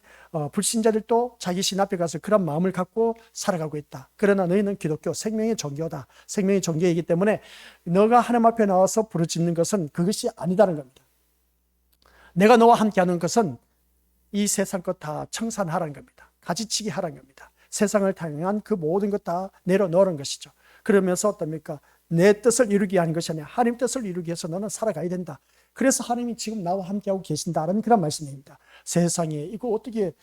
불신자들도 자기 신 앞에 가서 그런 마음을 갖고 살아가고 있다. 그러나 너희는 기독교 생명의 종교다. 생명의 종교이기 때문에 너가 하나님 앞에 나와서 부르짖는 것은 그것이 아니다는 겁니다. 내가 너와 함께하는 것은 이 세상 것 다 청산하라는 겁니다. 가지치기 하라는 겁니다. 세상을 향한 그 모든 것 다 내려놓으라는 것이죠. 그러면서 어떻습니까? 내 뜻을 이루기 위한 것이 아니라 하나님 뜻을 이루기 위해서 너는 살아가야 된다. 그래서 하나님이 지금 나와 함께하고 계신다라는 그런 말씀입니다. 세상에 이거 어떻게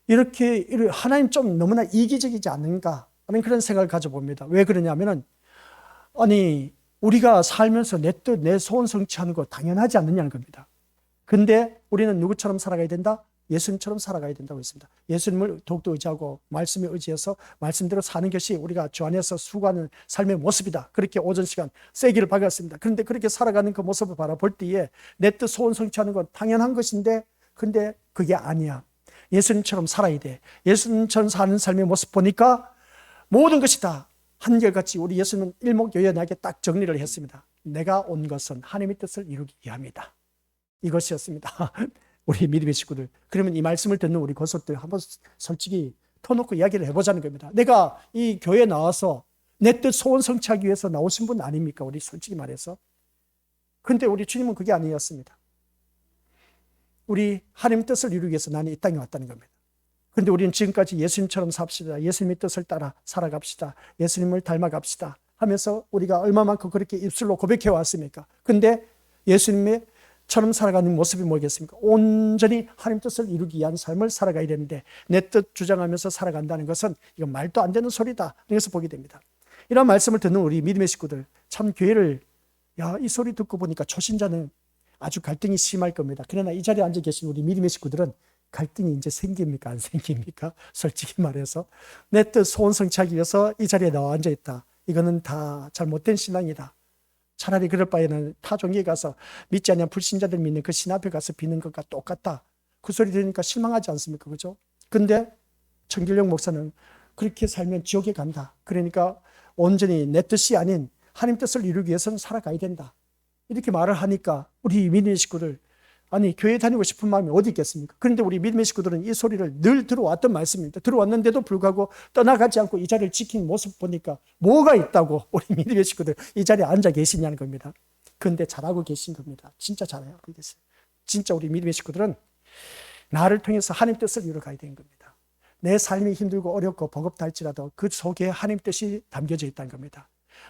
이렇게 하나님 좀 너무나 이기적이지 않는가 하는 그런 생각을 가져봅니다. 왜 그러냐면은 아니 우리가 살면서 내 뜻, 내 소원 성취하는 거 당연하지 않느냐는 겁니다. 근데 우리는 누구처럼 살아가야 된다? 예수님처럼 살아가야 된다고 했습니다. 예수님을 더욱더 의지하고 말씀에 의지해서 말씀대로 사는 것이 우리가 주 안에서 수고하는 삶의 모습이다. 그렇게 오전 시간 세기를 박았습니다. 그런데 그렇게 살아가는 그 모습을 바라볼 때에 내 뜻 소원 성취하는 건 당연한 것인데 근데 그게 아니야. 예수님처럼 살아야 돼. 예수님처럼 사는 삶의 모습 보니까 모든 것이 다 한결같이 우리 예수님은 일목요연하게 딱 정리를 했습니다. 내가 온 것은 하나님의 뜻을 이루기 위함이다. 이것이었습니다. 우리 믿음의 식구들. 그러면 이 말씀을 듣는 우리 고속들 한번 솔직히 터놓고 이야기를 해보자는 겁니다. 내가 이 교회에 나와서 내 뜻 소원 성취하기 위해서 나오신 분 아닙니까? 우리 솔직히 말해서. 근데 우리 주님은 그게 아니었습니다. 우리 하나님 뜻을 이루기 위해서 나는 이 땅에 왔다는 겁니다. 그런데 우리는 지금까지 예수님처럼 삽시다. 예수님의 뜻을 따라 살아갑시다. 예수님을 닮아갑시다 하면서 우리가 얼마만큼 그렇게 입술로 고백해 왔습니까? 근데 예수님처럼 살아가는 모습이 뭐겠습니까? 온전히 하나님 뜻을 이루기 위한 삶을 살아가야 되는데 내 뜻 주장하면서 살아간다는 것은 이건 말도 안 되는 소리다. 그래서 보게 됩니다. 이런 말씀을 듣는 우리 믿음의 식구들, 참 교회를 이 소리 듣고 보니까 초신자는 아주 갈등이 심할 겁니다. 그러나 이 자리에 앉아 계신 우리 믿음의 식구들은 갈등이 이제 생깁니까? 안 생깁니까? 솔직히 말해서 내 뜻 소원 성취하기 위해서 이 자리에 나와 앉아 있다. 이거는 다 잘못된 신앙이다. 차라리 그럴 바에는 타종에 가서 믿지 않는 불신자들 믿는 그 신 앞에 가서 비는 것과 똑같다. 그 소리 들으니까 실망하지 않습니까? 그죠? 근데 정길용 목사는 그렇게 살면 지옥에 간다. 그러니까 온전히 내 뜻이 아닌 하나님 뜻을 이루기 위해서는 살아가야 된다. 이렇게 말을 하니까 우리 믿음의 식구들, 아니 교회 다니고 싶은 마음이 어디 있겠습니까? 그런데 우리 믿음의 식구들은 이 소리를 늘 들어왔던 말씀입니다. 들어왔는데도 불구하고 떠나가지 않고 이 자리를 지킨 모습 보니까 뭐가 있다고 우리 믿음의 식구들 이 자리에 앉아 계시냐는 겁니다. 그런데 잘하고 계신 겁니다. 진짜 잘하고 계세요. 진짜 우리 믿음의 식구들은 나를 통해서 하나님 뜻을 이루어가야 되는 겁니다. 내 삶이 힘들고 어렵고 버겁다 할지라도 그 속에 하나님 뜻이 담겨져 있다는 겁니다.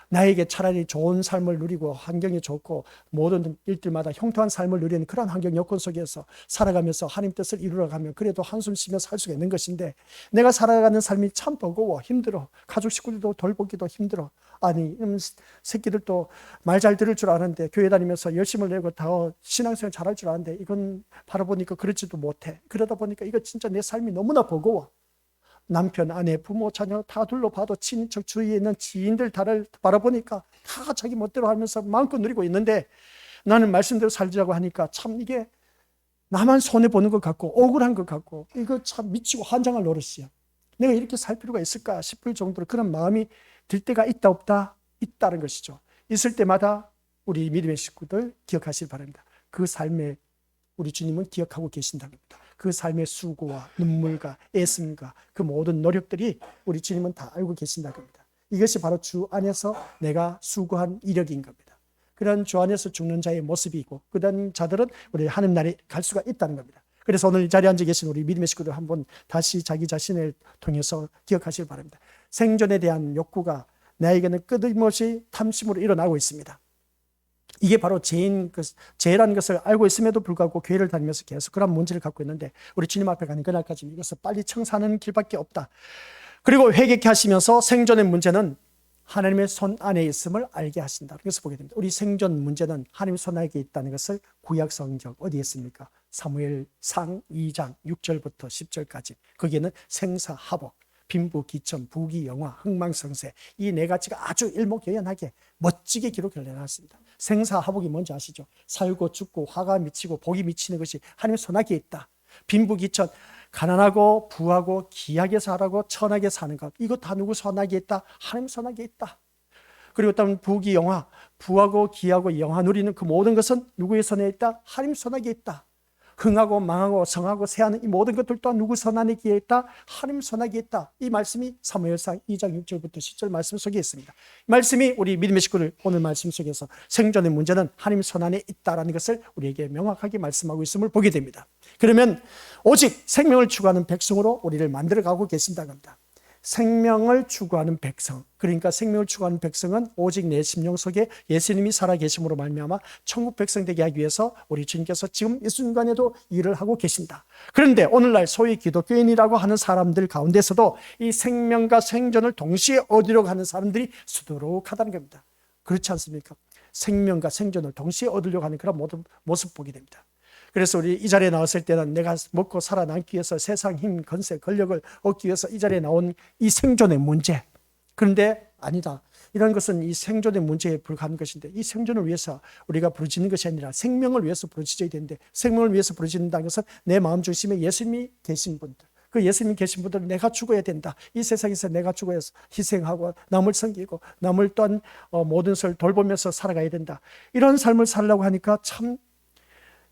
나에게 차라리 좋은 삶을 누리고 환경이 좋고 모든 일들마다 형통한 삶을 누리는 그런 환경 여건 속에서 살아가면서 하나님 뜻을 이루어가면 그래도 한숨 쉬며 살 수가 있는 것인데, 내가 살아가는 삶이 참 버거워 힘들어, 가족 식구들도 돌보기도 힘들어, 아니 새끼들도 말 잘 들을 줄 아는데 교회 다니면서 열심을 내고 다 신앙생활 잘할 줄 아는데 이건 바라보니까 그렇지도 못해. 그러다 보니까 이거 진짜 내 삶이 너무나 버거워. 남편, 아내, 부모, 자녀 다 둘러봐도 친인척 주위에 있는 지인들 다를 바라보니까 다 자기 멋대로 하면서 마음껏 누리고 있는데 나는 말씀대로 살자고 하니까 참 이게 나만 손해보는 것 같고 억울한 것 같고 이거 참 미치고 환장할 노릇이야. 내가 이렇게 살 필요가 있을까 싶을 정도로 그런 마음이 들 때가 있다 없다? 있다는 것이죠. 있을 때마다 우리 믿음의 식구들 기억하시기 바랍니다. 그 삶에 우리 주님은 기억하고 계신다는 겁니다. 그 삶의 수고와 눈물과 애씀과 그 모든 노력들이 우리 주님은 다 알고 계신다는 겁니다. 이것이 바로 주 안에서 내가 수고한 이력인 겁니다. 그런 주 안에서 죽는 자의 모습이고 그런 자들은 우리 하나님 나라에 갈 수가 있다는 겁니다. 그래서 오늘 이 자리에 앉아 계신 우리 믿음의 식구들 한번 다시 자기 자신을 통해서 기억하시기 바랍니다. 생존에 대한 욕구가 나에게는 끊임없이 탐심으로 일어나고 있습니다. 이게 바로 죄라는 것을 알고 있음에도 불구하고 교회를 다니면서 계속 그런 문제를 갖고 있는데 우리 주님 앞에 가는 그날까지 이것을 빨리 청산하는 길밖에 없다. 그리고 회개케 하시면서 생존의 문제는 하나님의 손 안에 있음을 알게 하신다. 그래서 보게 됩니다. 우리 생존 문제는 하나님의 손 안에 있다는 것을 구약 성경 어디에 있습니까? 사무엘상 2장 6절부터 10절까지 거기에는 생사하복, 빈부귀천, 부귀영화, 흥망성쇠 이 네 가지가 아주 일목요연하게 멋지게 기록을 해놨습니다. 생사하복이 뭔지 아시죠? 살고 죽고 화가 미치고 복이 미치는 것이 하나님의 손아귀에 있다. 빈부귀천, 가난하고 부하고 귀하게 살고 천하게 사는 것 이거 다 누구 손아귀에 있다? 하나님 손아귀에 있다. 그리고 또 부귀영화, 부하고 귀하고 영화 누리는 그 모든 것은 누구의 손에 있다? 하나님 손아귀에 있다. 흥하고 망하고 성하고 쇠하는 이 모든 것들 또한 누구 손안에 있다? 하나님 손아귀에 있다. 이 말씀이 사무엘상 2장 6절부터 10절 말씀 속에 있습니다. 이 말씀이 우리 믿음의 식구들 오늘 말씀 속에서 생존의 문제는 하나님 손안에 있다라는 것을 우리에게 명확하게 말씀하고 있음을 보게 됩니다. 그러면 오직 생명을 추구하는 백성으로 우리를 만들어가고 계신다는 겁니다. 생명을 추구하는 백성, 그러니까 생명을 추구하는 백성은 오직 내 심령 속에 예수님이 살아계심으로 말미암아 천국 백성 되게 하기 위해서 우리 주님께서 지금 이 순간에도 일을 하고 계신다. 그런데 오늘날 소위 기독교인이라고 하는 사람들 가운데서도 이 생명과 생존을 동시에 얻으려고 하는 사람들이 수두룩하다는 겁니다. 그렇지 않습니까? 생명과 생존을 동시에 얻으려고 하는 그런 모습 보게 됩니다. 그래서 우리 이 자리에 나왔을 때는 내가 먹고 살아남기 위해서 세상 힘, 건세, 권력을 얻기 위해서 이 자리에 나온 이 생존의 문제. 그런데 아니다. 이런 것은 이 생존의 문제에 불과한 것인데 이 생존을 위해서 우리가 부르짖는 것이 아니라 생명을 위해서 부르짖어야 되는데 생명을 위해서 부르짖는다는 것은 내 마음 중심에 예수님이 계신 분들. 그 예수님이 계신 분들은 내가 죽어야 된다. 이 세상에서 내가 죽어서 희생하고 남을 섬기고 남을 또한 모든 것을 돌보면서 살아가야 된다. 이런 삶을 살려고 하니까 참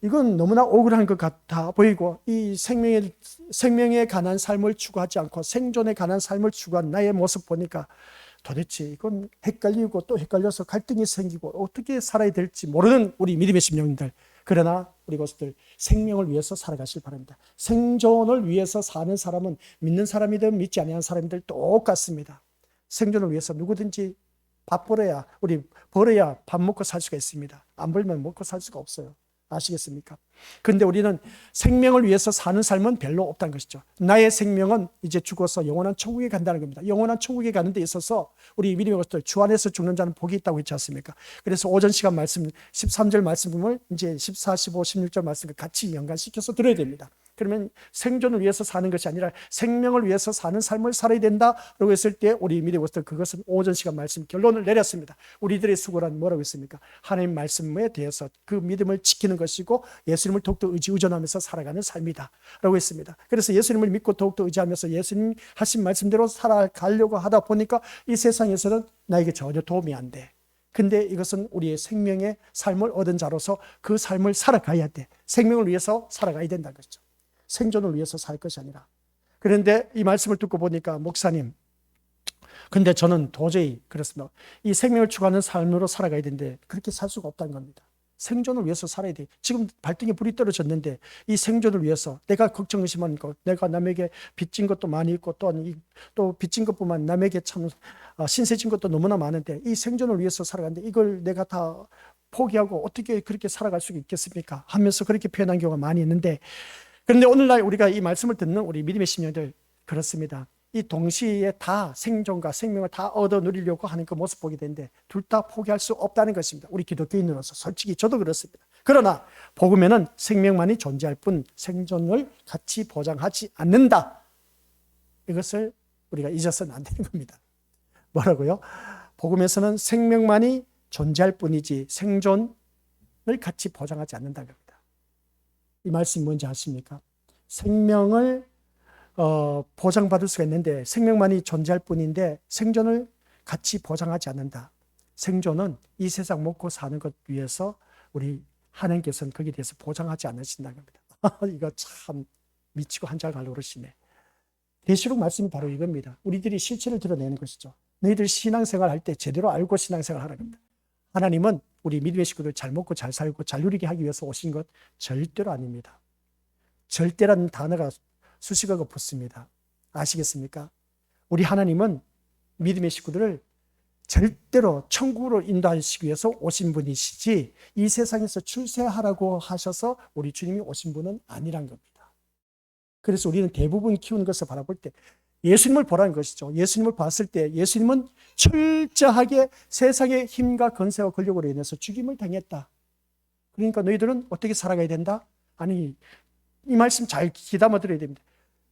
이건 너무나 억울한 것 같아 보이고 이 생명에 관한 삶을 추구하지 않고 생존에 관한 삶을 추구한 나의 모습 보니까 도대체 이건 헷갈리고 또 헷갈려서 갈등이 생기고 어떻게 살아야 될지 모르는 우리 믿음의 심령들 그러나 우리 것들 생명을 위해서 살아가실 바랍니다. 생존을 위해서 사는 사람은 믿는 사람이든 믿지 않는 사람들 똑같습니다. 생존을 위해서 누구든지 밥 벌어야 밥 먹고 살 수가 있습니다. 안 벌면 먹고 살 수가 없어요. 아시겠습니까? 그런데 우리는 생명을 위해서 사는 삶은 별로 없다는 것이죠. 나의 생명은 이제 죽어서 영원한 천국에 간다는 겁니다. 영원한 천국에 가는 데 있어서 우리 믿음의 것들 주 안에서 죽는 자는 복이 있다고 했지 않습니까? 그래서 오전 시간 말씀 13절 말씀을 이제 14, 15, 16절 말씀과 같이 연관시켜서 들어야 됩니다. 그러면 생존을 위해서 사는 것이 아니라 생명을 위해서 사는 삶을 살아야 된다라고 했을 때 우리 믿음의 것들 그것은 오전 시간 말씀 결론을 내렸습니다. 우리들의 수고란 뭐라고 했습니까? 하나님 말씀에 대해서 그 믿음을 지키는 것이고 예수님을 더욱더 의지하면서 살아가는 삶이다 라고 했습니다. 그래서 예수님을 믿고 더욱더 의지하면서 예수님 하신 말씀대로 살아가려고 하다 보니까 이 세상에서는 나에게 전혀 도움이 안 돼. 근데 이것은 우리의 생명의 삶을 얻은 자로서 그 삶을 살아가야 돼. 생명을 위해서 살아가야 된다는 것이죠. 생존을 위해서 살 것이 아니라. 그런데 이 말씀을 듣고 보니까 목사님, 근데 저는 도저히 그렇습니다. 이 생명을 추구하는 삶으로 살아가야 되는데 그렇게 살 수가 없다는 겁니다. 생존을 위해서 살아야 돼. 지금 발등에 불이 떨어졌는데 이 생존을 위해서 내가 걱정 의심하는 것, 내가 남에게 빚진 것도 많이 있고 또 빚진 것뿐만 남에게 참 신세진 것도 너무나 많은데 이 생존을 위해서 살아가는데 이걸 내가 다 포기하고 어떻게 그렇게 살아갈 수 있겠습니까? 하면서 그렇게 표현한 경우가 많이 있는데, 그런데 오늘날 우리가 이 말씀을 듣는 우리 믿음의 심령들 그렇습니다. 이 동시에 다 생존과 생명을 다 얻어 누리려고 하는 그 모습 보게 되는데 둘 다 포기할 수 없다는 것입니다. 우리 기독교인으로서 솔직히 저도 그렇습니다. 그러나 복음에는 생명만이 존재할 뿐 생존을 같이 보장하지 않는다. 이것을 우리가 잊어서는 안 되는 겁니다. 뭐라고요? 복음에서는 생명만이 존재할 뿐이지 생존을 같이 보장하지 않는다는 겁니다. 이 말씀이 뭔지 아십니까? 생명을 보장받을 수가 있는데 생명만이 존재할 뿐인데 생존을 같이 보장하지 않는다. 생존은 이 세상 먹고 사는 것 위해서 우리 하나님께서는 거기에 대해서 보장하지 않으신다는 겁니다. 이거 참 미치고 한자를 갈로 그러시네. 계시록 말씀이 바로 이겁니다. 우리들이 실체를 드러내는 것이죠. 너희들 신앙생활 할 때 제대로 알고 신앙생활 하라는 겁니다. 하나님은 우리 믿음의 식구들 잘 먹고 잘 살고 잘 누리게 하기 위해서 오신 것 절대로 아닙니다. 절대라는 단어가 수식어가 붙습니다. 아시겠습니까? 우리 하나님은 믿음의 식구들을 절대로 천국으로 인도하시기 위해서 오신 분이시지 이 세상에서 출세하라고 하셔서 우리 주님이 오신 분은 아니란 겁니다. 그래서 우리는 대부분 키우는 것을 바라볼 때 예수님을 보라는 것이죠. 예수님을 봤을 때 예수님은 철저하게 세상의 힘과 권세와 권력으로 인해서 죽임을 당했다. 그러니까 너희들은 어떻게 살아가야 된다? 아니, 이 말씀 잘 귀담아 들어야 됩니다.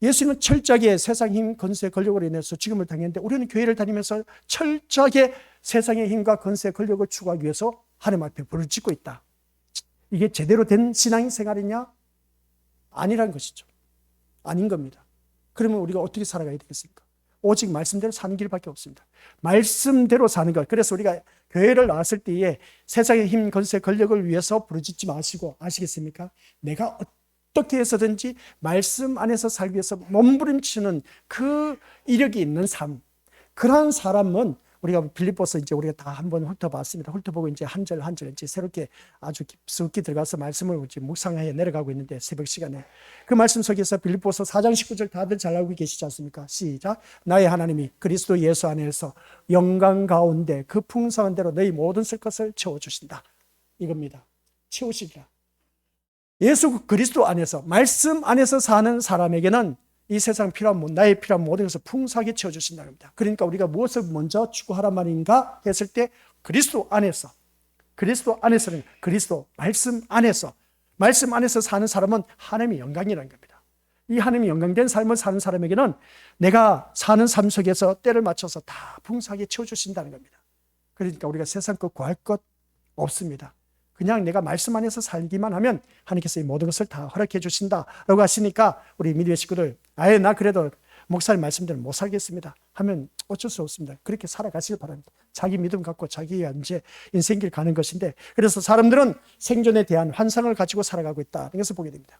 예수님은 철저하게 세상의 힘, 권세, 권력으로 인해서 죽임을 당했는데 우리는 교회를 다니면서 철저하게 세상의 힘과 권세, 권력을 추구하기 위해서 하나님 앞에 불을 짓고 있다. 이게 제대로 된 신앙생활이냐? 아니라는 것이죠. 아닌 겁니다. 그러면 우리가 어떻게 살아가야 되겠습니까? 오직 말씀대로 사는 길밖에 없습니다. 말씀대로 사는 것. 그래서 우리가 교회를 나왔을 때에 세상의 힘, 권세, 권력을 위해서 부르짖지 마시고 아시겠습니까? 내가 어떻게 해서든지 말씀 안에서 살기 위해서 몸부림치는 그 이력이 있는 삶. 그러한 사람은 우리가 빌립보서 이제 우리가 다 한번 훑어봤습니다. 훑어보고 이제 한 절 한 절 이제 새롭게 아주 깊숙이 들어가서 말씀을 이제 묵상해 내려가고 있는데 새벽 시간에 그 말씀 속에서 빌립보서 4장 19절 다들 잘 알고 계시지 않습니까? 시작. 나의 하나님이 그리스도 예수 안에서 영광 가운데 그 풍성한 대로 너희 모든 쓸 것을 채워주신다. 이겁니다. 채우시리라. 예수 그리스도 안에서 말씀 안에서 사는 사람에게는 이 세상 필요한 나의 필요한 모든 것을 풍성하게 채워주신다는 겁니다. 그러니까 우리가 무엇을 먼저 추구하란 말인가 했을 때 그리스도 안에서는 그리스도 말씀 안에서 사는 사람은 하나님의 영광이라는 겁니다. 이 하나님의 영광된 삶을 사는 사람에게는 내가 사는 삶 속에서 때를 맞춰서 다 풍성하게 채워주신다는 겁니다. 그러니까 우리가 세상 것 구할 것 없습니다. 그냥 내가 말씀 안에서 살기만 하면 하나님께서 이 모든 것을 다 허락해 주신다라고 하시니까 우리 믿음의 식구들 아예 나 그래도 목사님 말씀대로 못 살겠습니다 하면 어쩔 수 없습니다. 그렇게 살아가시길 바랍니다. 자기 믿음 갖고 자기 이제 인생길 가는 것인데 그래서 사람들은 생존에 대한 환상을 가지고 살아가고 있다. 이것을 보게 됩니다.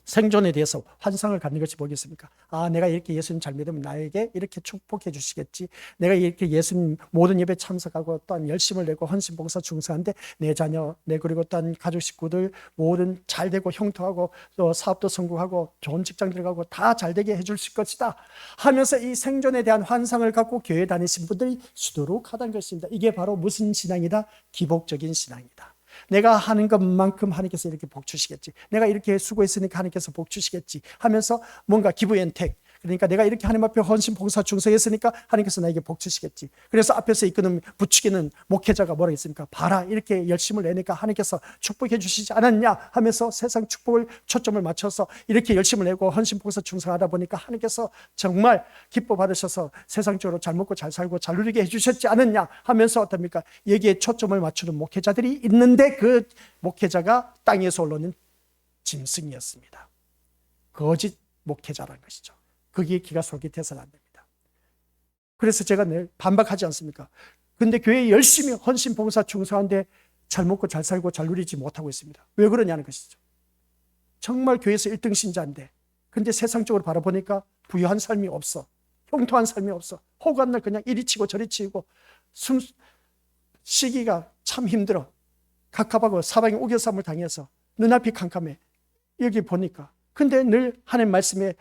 생존에 대해서 환상을 갖는 것이 뭐겠습니까? 아, 내가 이렇게 예수님 잘 믿으면 나에게 이렇게 축복해 주시겠지. 내가 이렇게 예수님 모든 예배 참석하고 또한 열심을 내고 헌신 봉사 중사한데 내 자녀, 내 그리고 또한 가족 식구들 모든 잘 되고 형통하고 또 사업도 성공하고 좋은 직장 들어가고 다 잘 되게 해줄 수 것이다 하면서 이 생존에 대한 환상을 갖고 교회 다니신 분들이 수두룩하다는 것입니다. 이게 바로 무슨 신앙이다? 기복적인 신앙이다. 내가 하는 것만큼 하나님께서 이렇게 복 주시겠지. 내가 이렇게 수고했으니까 하나님께서 복 주시겠지 하면서 뭔가 기부엔택, 그러니까 내가 이렇게 하나님 앞에 헌신 봉사 중성했으니까 하나님께서 나에게 복 주시겠지. 그래서 앞에서 이끄는 부추기는 목회자가 뭐라 했습니까? 봐라, 이렇게 열심을 내니까 하나님께서 축복해 주시지 않았냐 하면서 세상 축복을 초점을 맞춰서 이렇게 열심을 내고 헌신 봉사 중성하다 보니까 하나님께서 정말 기뻐 받으셔서 세상적으로 잘 먹고 잘 살고 잘 누리게 해주셨지 않았냐 하면서 어떻습니까? 여기에 초점을 맞추는 목회자들이 있는데 그 목회자가 땅에서 올라오는 짐승이었습니다. 거짓 목회자라는 것이죠. 거기에 기가 솔깃해서는 안 됩니다. 그래서 제가 늘 반박하지 않습니까? 근데 교회에 열심히 헌신 봉사 중사한데 잘 먹고 잘 살고 잘 누리지 못하고 있습니다. 왜 그러냐는 것이죠. 정말 교회에서 1등 신자인데 근데 세상적으로 바라보니까 부유한 삶이 없어. 형통한 삶이 없어. 호구한 날 그냥 이리 치고 저리 치고 시기가 참 힘들어. 갑갑하고 사방에 우겨쌈을 당해서 눈앞이 캄캄해. 여기 보니까. 근데 늘 하나님 말씀에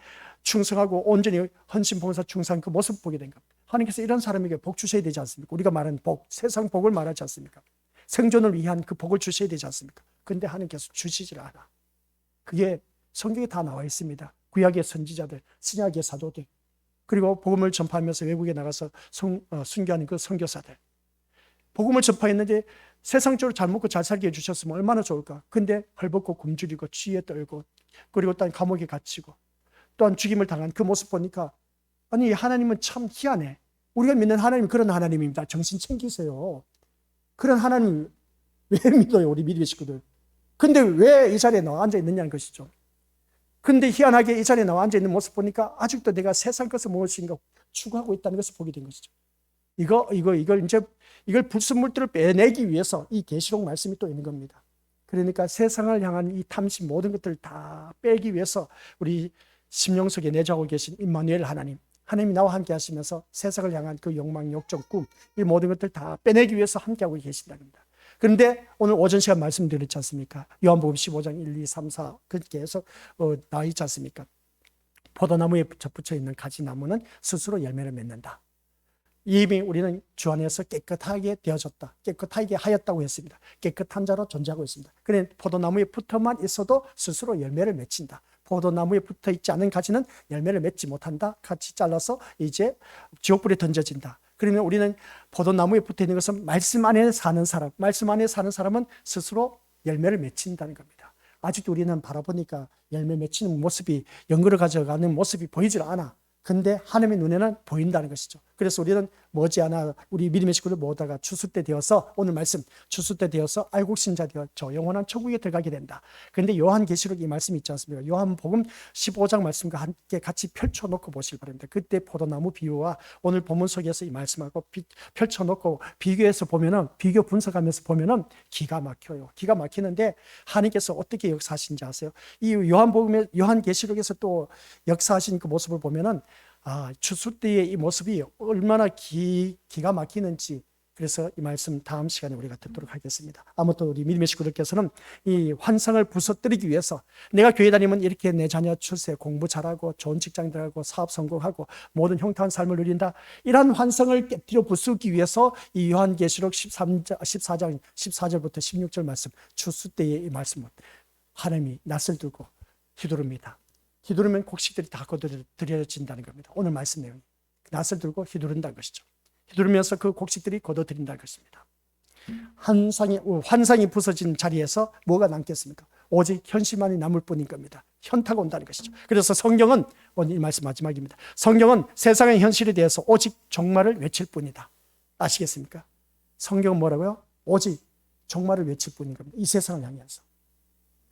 충성하고 온전히 헌신 봉사 중상 그 모습 보게 된 겁니다. 하나님께서 이런 사람에게 복 주셔야 되지 않습니까? 우리가 말하는 복, 세상 복을 말하지 않습니까? 생존을 위한 그 복을 주셔야 되지 않습니까? 근데 하나님께서 주시질 않아. 그게 성경에 다 나와 있습니다. 구약의 선지자들, 신약의 사도들, 그리고 복음을 전파하면서 외국에 나가서 순교하는 그 선교사들. 복음을 전파했는데 세상적으로 잘 먹고 잘 살게 해주셨으면 얼마나 좋을까? 근데 헐벗고 굶주리고 취에 떨고 그리고 또 감옥에 갇히고 또한 죽임을 당한 그 모습 보니까 아니 하나님은 참 희한해. 우리가 믿는 하나님은 그런 하나님입니다. 정신 챙기세요. 그런 하나님 왜 믿어요? 우리 믿음의 식구들. 근데 왜 이 자리에 나와 앉아 있느냐는 것이죠. 근데 희한하게 이 자리에 나와 앉아 있는 모습 보니까 아직도 내가 세상 것을 무엇인가 추구하고 있다는 것을 보게 된 것이죠. 이걸 불순물들을 빼내기 위해서 이 계시록 말씀이 또 있는 겁니다. 그러니까 세상을 향한 이 탐심 모든 것들을 다 빼기 위해서 우리 심령 속에 내주하고 계신 임마누엘 하나님이 나와 함께 하시면서 세상을 향한 그 욕망, 욕정, 꿈, 이 모든 것들 다 빼내기 위해서 함께하고 계신다는 겁니다. 그런데 오늘 오전 시간 말씀드렸지 않습니까? 요한복음 15장 1, 2, 3, 4 그렇게 해서 나와 있지 않습니까? 포도나무에 접붙여 있는 가지나무는 스스로 열매를 맺는다. 이미 우리는 주 안에서 깨끗하게 되어졌다. 깨끗하게 하였다고 했습니다. 깨끗한 자로 존재하고 있습니다. 그래 포도나무에 붙어만 있어도 스스로 열매를 맺힌다. 포도나무에 붙어 있지 않은 가지는 열매를 맺지 못한다. 같이 잘라서 이제 지옥불에 던져진다. 그러면 우리는 포도나무에 붙어 있는 것은 말씀 안에 사는 사람, 말씀 안에 사는 사람은 스스로 열매를 맺힌다는 겁니다. 아직도 우리는 바라보니까 열매 맺히는 모습이 연결을 가져가는 모습이 보이질 않아. 근데 하나님의 눈에는 보인다는 것이죠. 그래서 우리는 머지않아 우리 믿음의 식구들 모두가 추수 때 되어서 오늘 말씀 추수 때 되어서 알곡신자 되어 저 영원한 천국에 들어가게 된다. 그런데 요한계시록 이 말씀이 있지 않습니까? 요한복음 15장 말씀과 함께 같이 펼쳐놓고 보시기 바랍니다. 그때 포도나무 비유와 오늘 본문 속에서 이 말씀하고 펼쳐놓고 비교해서 보면은 비교 분석하면서 보면은 기가 막혀요. 기가 막히는데 하나님께서 어떻게 역사하신지 아세요? 이 요한복음의 요한계시록에서 또 역사하신 그 모습을 보면은 추수 때의 이 모습이 얼마나 기가 막히는지 그래서 이 말씀 다음 시간에 우리가 듣도록 하겠습니다. 아무튼 우리 믿음의 식구들께서는 이 환상을 부서뜨리기 위해서 내가 교회 다니면 이렇게 내 자녀 출세, 공부 잘하고 좋은 직장 들어가고 사업 성공하고 모든 형통한 삶을 누린다. 이러한 환상을 깨뜨려 부수기 위해서 이 요한계시록 14장 14절부터 16절 말씀 추수 때의 이 말씀은 하나님이 낯을 들고 휘두릅니다. 휘두르면 곡식들이 다 거둬들여진다는 겁니다. 오늘 말씀 내용이 낯을 들고 휘두른다는 것이죠. 휘두르면서 그 곡식들이 거둬들인다는 것입니다. 환상이 부서진 자리에서 뭐가 남겠습니까? 오직 현실만이 남을 뿐인 겁니다. 현타가 온다는 것이죠. 그래서 성경은 오늘 이 말씀 마지막입니다. 성경은 세상의 현실에 대해서 오직 종말을 외칠 뿐이다. 아시겠습니까? 성경은 뭐라고요? 오직 종말을 외칠 뿐인 겁니다. 이 세상을 향해서.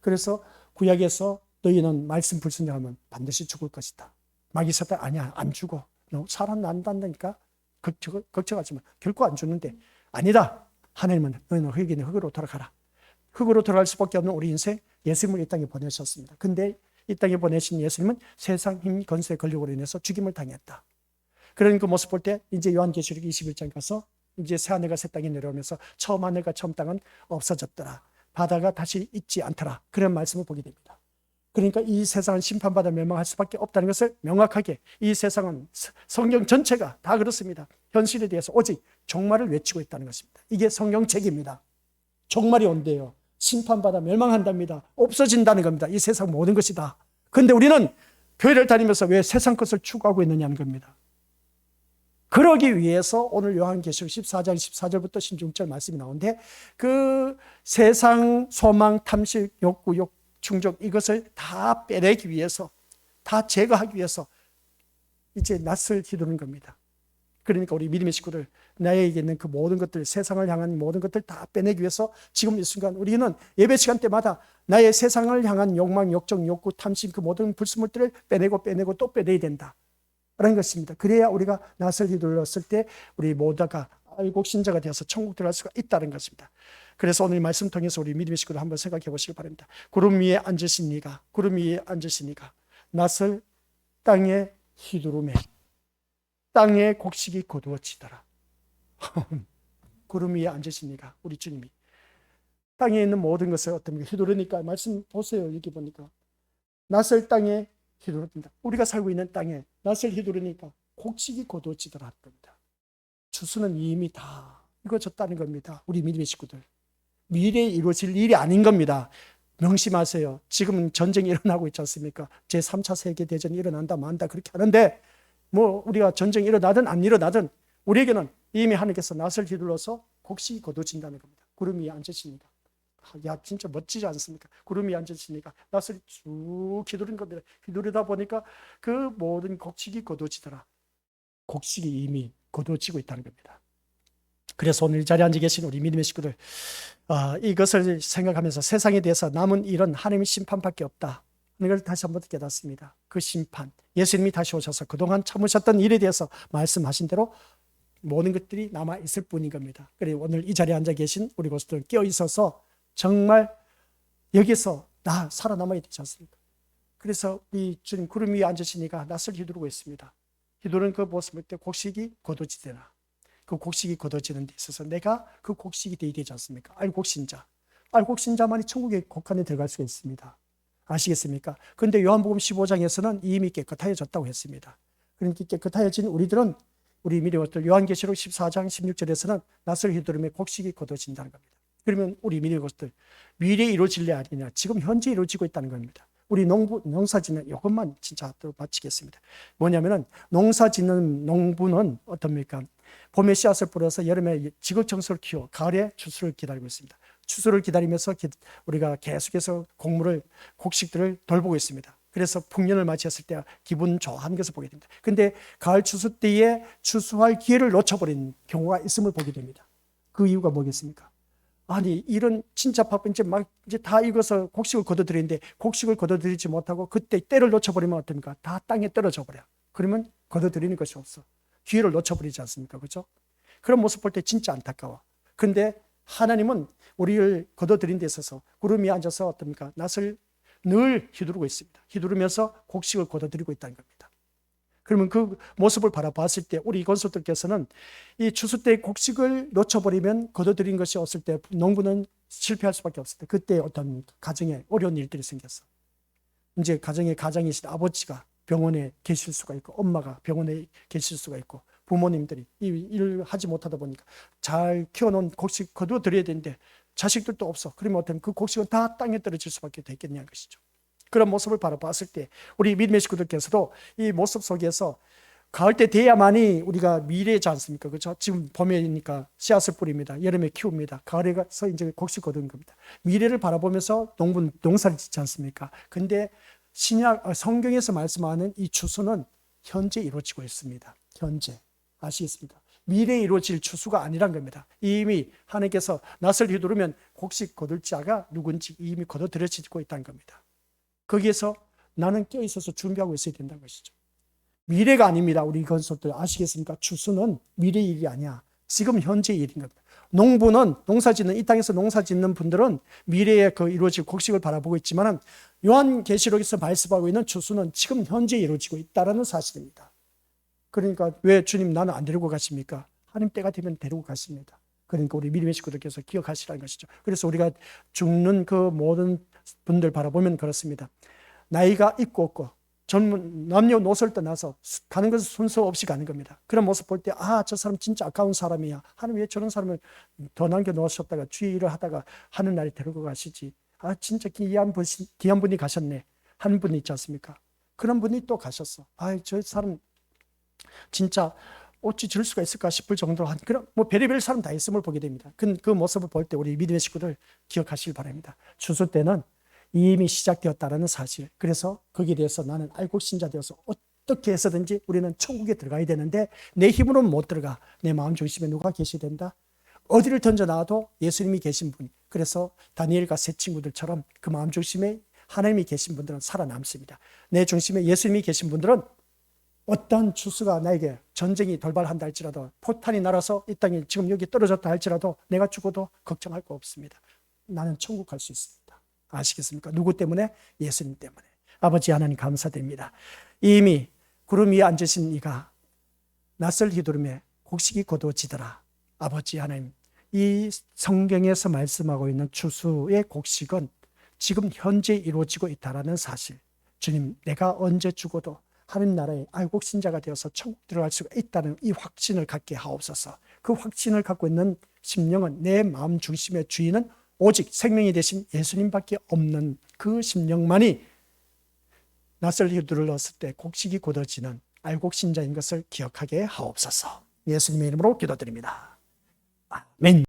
그래서 구약에서 너희는 말씀 불순종하면 반드시 죽을 것이다. 마귀사탄 아니야 안 죽어. 너 살아난다니까 걱정하지 마. 결코 안 죽는데 아니다. 하나님은 너희는 흙이니 흙으로 돌아가라. 흙으로 돌아갈 수밖에 없는 우리 인생 예수님을 이 땅에 보내셨습니다. 근데 이 땅에 보내신 예수님은 세상 힘 권세 권력으로 인해서 죽임을 당했다. 그런 그 모습 볼 때 이제 요한계시록 21장 가서 이제 새 하늘과 새 땅이 내려오면서 처음 하늘과 처음 땅은 없어졌더라. 바다가 다시 있지 않더라. 그런 말씀을 보게 됩니다. 그러니까 이 세상은 심판받아 멸망할 수밖에 없다는 것을 명확하게, 이 세상은 성경 전체가 다 그렇습니다. 현실에 대해서 오직 종말을 외치고 있다는 것입니다. 이게 성경책입니다. 종말이 온대요. 심판받아 멸망한답니다. 없어진다는 겁니다. 이 세상 모든 것이 다. 그런데 우리는 교회를 다니면서 왜 세상 것을 추구하고 있느냐는 겁니다. 그러기 위해서 오늘 요한계시록 14장 14절부터 16절 말씀이 나오는데, 그 세상 소망, 탐식, 욕구, 충족, 이것을 다 빼내기 위해서, 다 제거하기 위해서 이제 낯을 휘두르는 겁니다. 그러니까 우리 믿음의 식구들, 나에게 있는 그 모든 것들, 세상을 향한 모든 것들 다 빼내기 위해서 지금 이 순간 우리는 예배 시간 때마다 나의 세상을 향한 욕망, 욕정, 욕구, 탐심, 그 모든 불순물들을 빼내고 또 빼내야 된다 라는 것입니다. 그래야 우리가 낯을 휘둘렀을 때 우리 모두가 알곡 신자가 되어서 천국 들어갈 수가 있다는 것입니다. 그래서 오늘 말씀 통해서 우리 믿음의 식구들 한번 생각해 보시기 바랍니다. 구름 위에 앉으신 이가, 구름 위에 앉으신 이가 낯을 땅에 휘두르매 땅의 곡식이 거두어지더라. 구름 위에 앉으신 이가, 우리 주님이 땅에 있는 모든 것을 어떤 휘두르니까, 말씀 보세요. 여기 보니까 낯을 땅에 휘두릅니다. 우리가 살고 있는 땅에 낯을 휘두르니까 곡식이 거두어지더라 겁니다. 추수는 이미 다 이루어졌다는 겁니다. 우리 믿음의 식구들, 미래에 이루어질 일이 아닌 겁니다. 명심하세요. 지금은 전쟁이 일어나고 있지 않습니까? 제3차 세계대전이 일어난다 만다 그렇게 하는데, 뭐 우리가 전쟁이 일어나든 안 일어나든 우리에게는 이미 하나님께서 낯을 휘둘러서 곡식이 거두어진다는 겁니다. 구름 위에 앉으시니까. 야, 진짜 멋지지 않습니까? 구름 위에 앉으시니까 낯을 쭉 휘두른 겁니다. 휘두르다 보니까 그 모든 곡식이 거두어지더라. 곡식이 이미 거두어지고 있다는 겁니다. 그래서 오늘 이 자리에 앉아 계신 우리 믿음의 식구들, 이것을 생각하면서 세상에 대해서 남은 일은 하나님의 심판밖에 없다. 이걸 다시 한번 깨닫습니다. 그 심판, 예수님이 다시 오셔서 그동안 참으셨던 일에 대해서 말씀하신 대로 모든 것들이 남아있을 뿐인 겁니다. 그래서 오늘 이 자리에 앉아 계신 우리 고수들 깨어있어서 정말 여기서 나 살아남아야 되지 않습니까? 그래서 이 주님 구름 위에 앉으시니까 낯을 휘두르고 있습니다. 휘두르는 그 모습을 때 곡식이 거두어지더라. 그 곡식이 거두어지는 데 있어서 내가 그 곡식이 되어야 되지 않습니까? 알곡신자. 알곡신자만이 천국의 곡간에 들어갈 수가 있습니다. 아시겠습니까? 그런데 요한복음 15장에서는 이미 깨끗하여졌다고 했습니다. 그러니까 깨끗하여진 우리들은, 우리 믿음의 요한계시록 14장 16절에서는 낯을 휘두르며 곡식이 거두어진다는 겁니다. 그러면 우리 믿음의 것들, 미래에 이루어질래 아니냐, 지금 현재 이루어지고 있다는 겁니다. 우리 농사 짓는 이것만 진짜 또 마치겠습니다. 뭐냐면은 농사 짓는 농부는 어떻습니까? 봄에 씨앗을 뿌려서 여름에 지극정성을 키워 가을에 추수를 기다리고 있습니다. 추수를 기다리면서 우리가 계속해서 곡식들을 돌보고 있습니다. 그래서 풍년을 맞이했을 때 기분 좋아하는 것을 보게 됩니다. 근데 가을 추수 때에 추수할 기회를 놓쳐버린 경우가 있음을 보게 됩니다. 그 이유가 뭐겠습니까? 아니, 이런 진짜 바쁜 이제 다 익어서 곡식을 거둬들이는데 곡식을 거둬들이지 못하고 그때 때를 놓쳐버리면 어떻습니까? 다 땅에 떨어져 버려. 그러면 거둬들이는 것이 없어. 기회를 놓쳐버리지 않습니까? 그렇죠? 그런 모습 볼 때 진짜 안타까워. 그런데 하나님은 우리를 거둬들인 데 있어서 구름 위에 앉아서 어떻습니까? 낯을 늘 휘두르고 있습니다. 휘두르면서 곡식을 거둬들이고 있다는 겁니다. 그러면 그 모습을 바라봤을 때 우리 건설들께서는 이 추수 때 곡식을 놓쳐버리면 거둬들인 것이 없을 때 농부는 실패할 수밖에 없을 때, 그때 어떤 가정에 어려운 일들이 생겼어. 이제 가장이신 아버지가 병원에 계실 수가 있고, 엄마가 병원에 계실 수가 있고, 부모님들이 이 일을 하지 못하다 보니까 잘 키워놓은 곡식 거둬들여야 되는데 자식들도 없어. 그러면 어떤 그 곡식은 다 땅에 떨어질 수밖에 되겠냐는 것이죠. 그런 모습을 바라봤을 때 우리 믿음의 식구들께서도 이 모습 속에서 가을 때 돼야만이 우리가 미래지 않습니까? 그렇죠? 지금 봄에니까 씨앗을 뿌립니다. 여름에 키웁니다. 가을에 가서 이제 곡식 거두는 겁니다. 미래를 바라보면서 농부는 농사를 짓지 않습니까? 근데 성경에서 말씀하는 이 추수는 현재 이루어지고 있습니다. 현재. 아시겠습니까? 미래에 이루어질 추수가 아니란 겁니다. 이미 하나님께서 낯을 휘두르면 곡식 거둘 자가 누군지 이미 거둬들여지고 있다는 겁니다. 거기에서 나는 껴있어서 준비하고 있어야 된다는 것이죠. 미래가 아닙니다. 우리 건설들 아시겠습니까? 추수는 미래의 일이 아니야. 지금 현재의 일인 겁니다. 농부는 농사짓는 이 땅에서 농사짓는 분들은 미래에 그 이루어질 곡식을 바라보고 있지만은 요한계시록에서 말씀하고 있는 추수는 지금 현재 이루어지고 있다라는 사실입니다. 그러니까 왜 주님 나는 안 데리고 가십니까? 하나님 때가 되면 데리고 가십니다. 그러니까 우리 믿음의 식구들께서 기억하시라는 것이죠. 그래서 우리가 죽는 그 모든 분들 바라보면 그렇습니다. 나이가 있고 없고 젊은 남녀노소를 떠나서 가는 것은 순서 없이 가는 겁니다. 그런 모습 볼 때 저 사람 진짜 아까운 사람이야. 하나님 왜 저런 사람을 더 남겨놓으셨다가 주의를 하다가 하는 날에 데리고 가시지. 진짜 귀한 분이 가셨네. 한 분이 있지 않습니까? 그런 분이 또 가셨어. 저 사람 진짜 어찌 줄 수가 있을까 싶을 정도로 한 그런 별의별 사람 다 있음을 보게 됩니다. 그 모습을 볼 때 우리 믿음의 식구들 기억하시길 바랍니다. 추수 때는 이미 시작되었다라는 사실. 그래서 거기에 대해서 나는 알곡 신자 되어서 어떻게 해서든지 우리는 천국에 들어가야 되는데 내 힘으로는 못 들어가. 내 마음 중심에 누가 계셔야 된다? 어디를 던져놔도 예수님이 계신 분. 그래서 다니엘과 세 친구들처럼 그 마음 중심에 하나님이 계신 분들은 살아남습니다. 내 중심에 예수님이 계신 분들은 어떠한 추수가 나에게 전쟁이 돌발한다 할지라도 포탄이 날아서 이 땅에 지금 여기 떨어졌다 할지라도 내가 죽어도 걱정할 거 없습니다. 나는 천국 갈 수 있습니다. 아시겠습니까? 누구 때문에? 예수님 때문에. 아버지 하나님 감사드립니다. 이미 구름 위에 앉으신 이가 낯설 휘두름에 곡식이 거두어지더라. 아버지 하나님, 이 성경에서 말씀하고 있는 추수의 곡식은 지금 현재 이루어지고 있다는 사실. 주님, 내가 언제 죽어도 하나님 나라의 알곡 신자가 되어서 천국 들어갈 수가 있다는 이 확신을 갖게 하옵소서. 그 확신을 갖고 있는 심령은 내 마음 중심의 주인은 오직 생명이 되신 예수님밖에 없는 그 심령만이 낯설 휘두르렀을 때 곡식이 곧어지는 알곡 신자인 것을 기억하게 하옵소서. 예수님의 이름으로 기도드립니다. 아멘.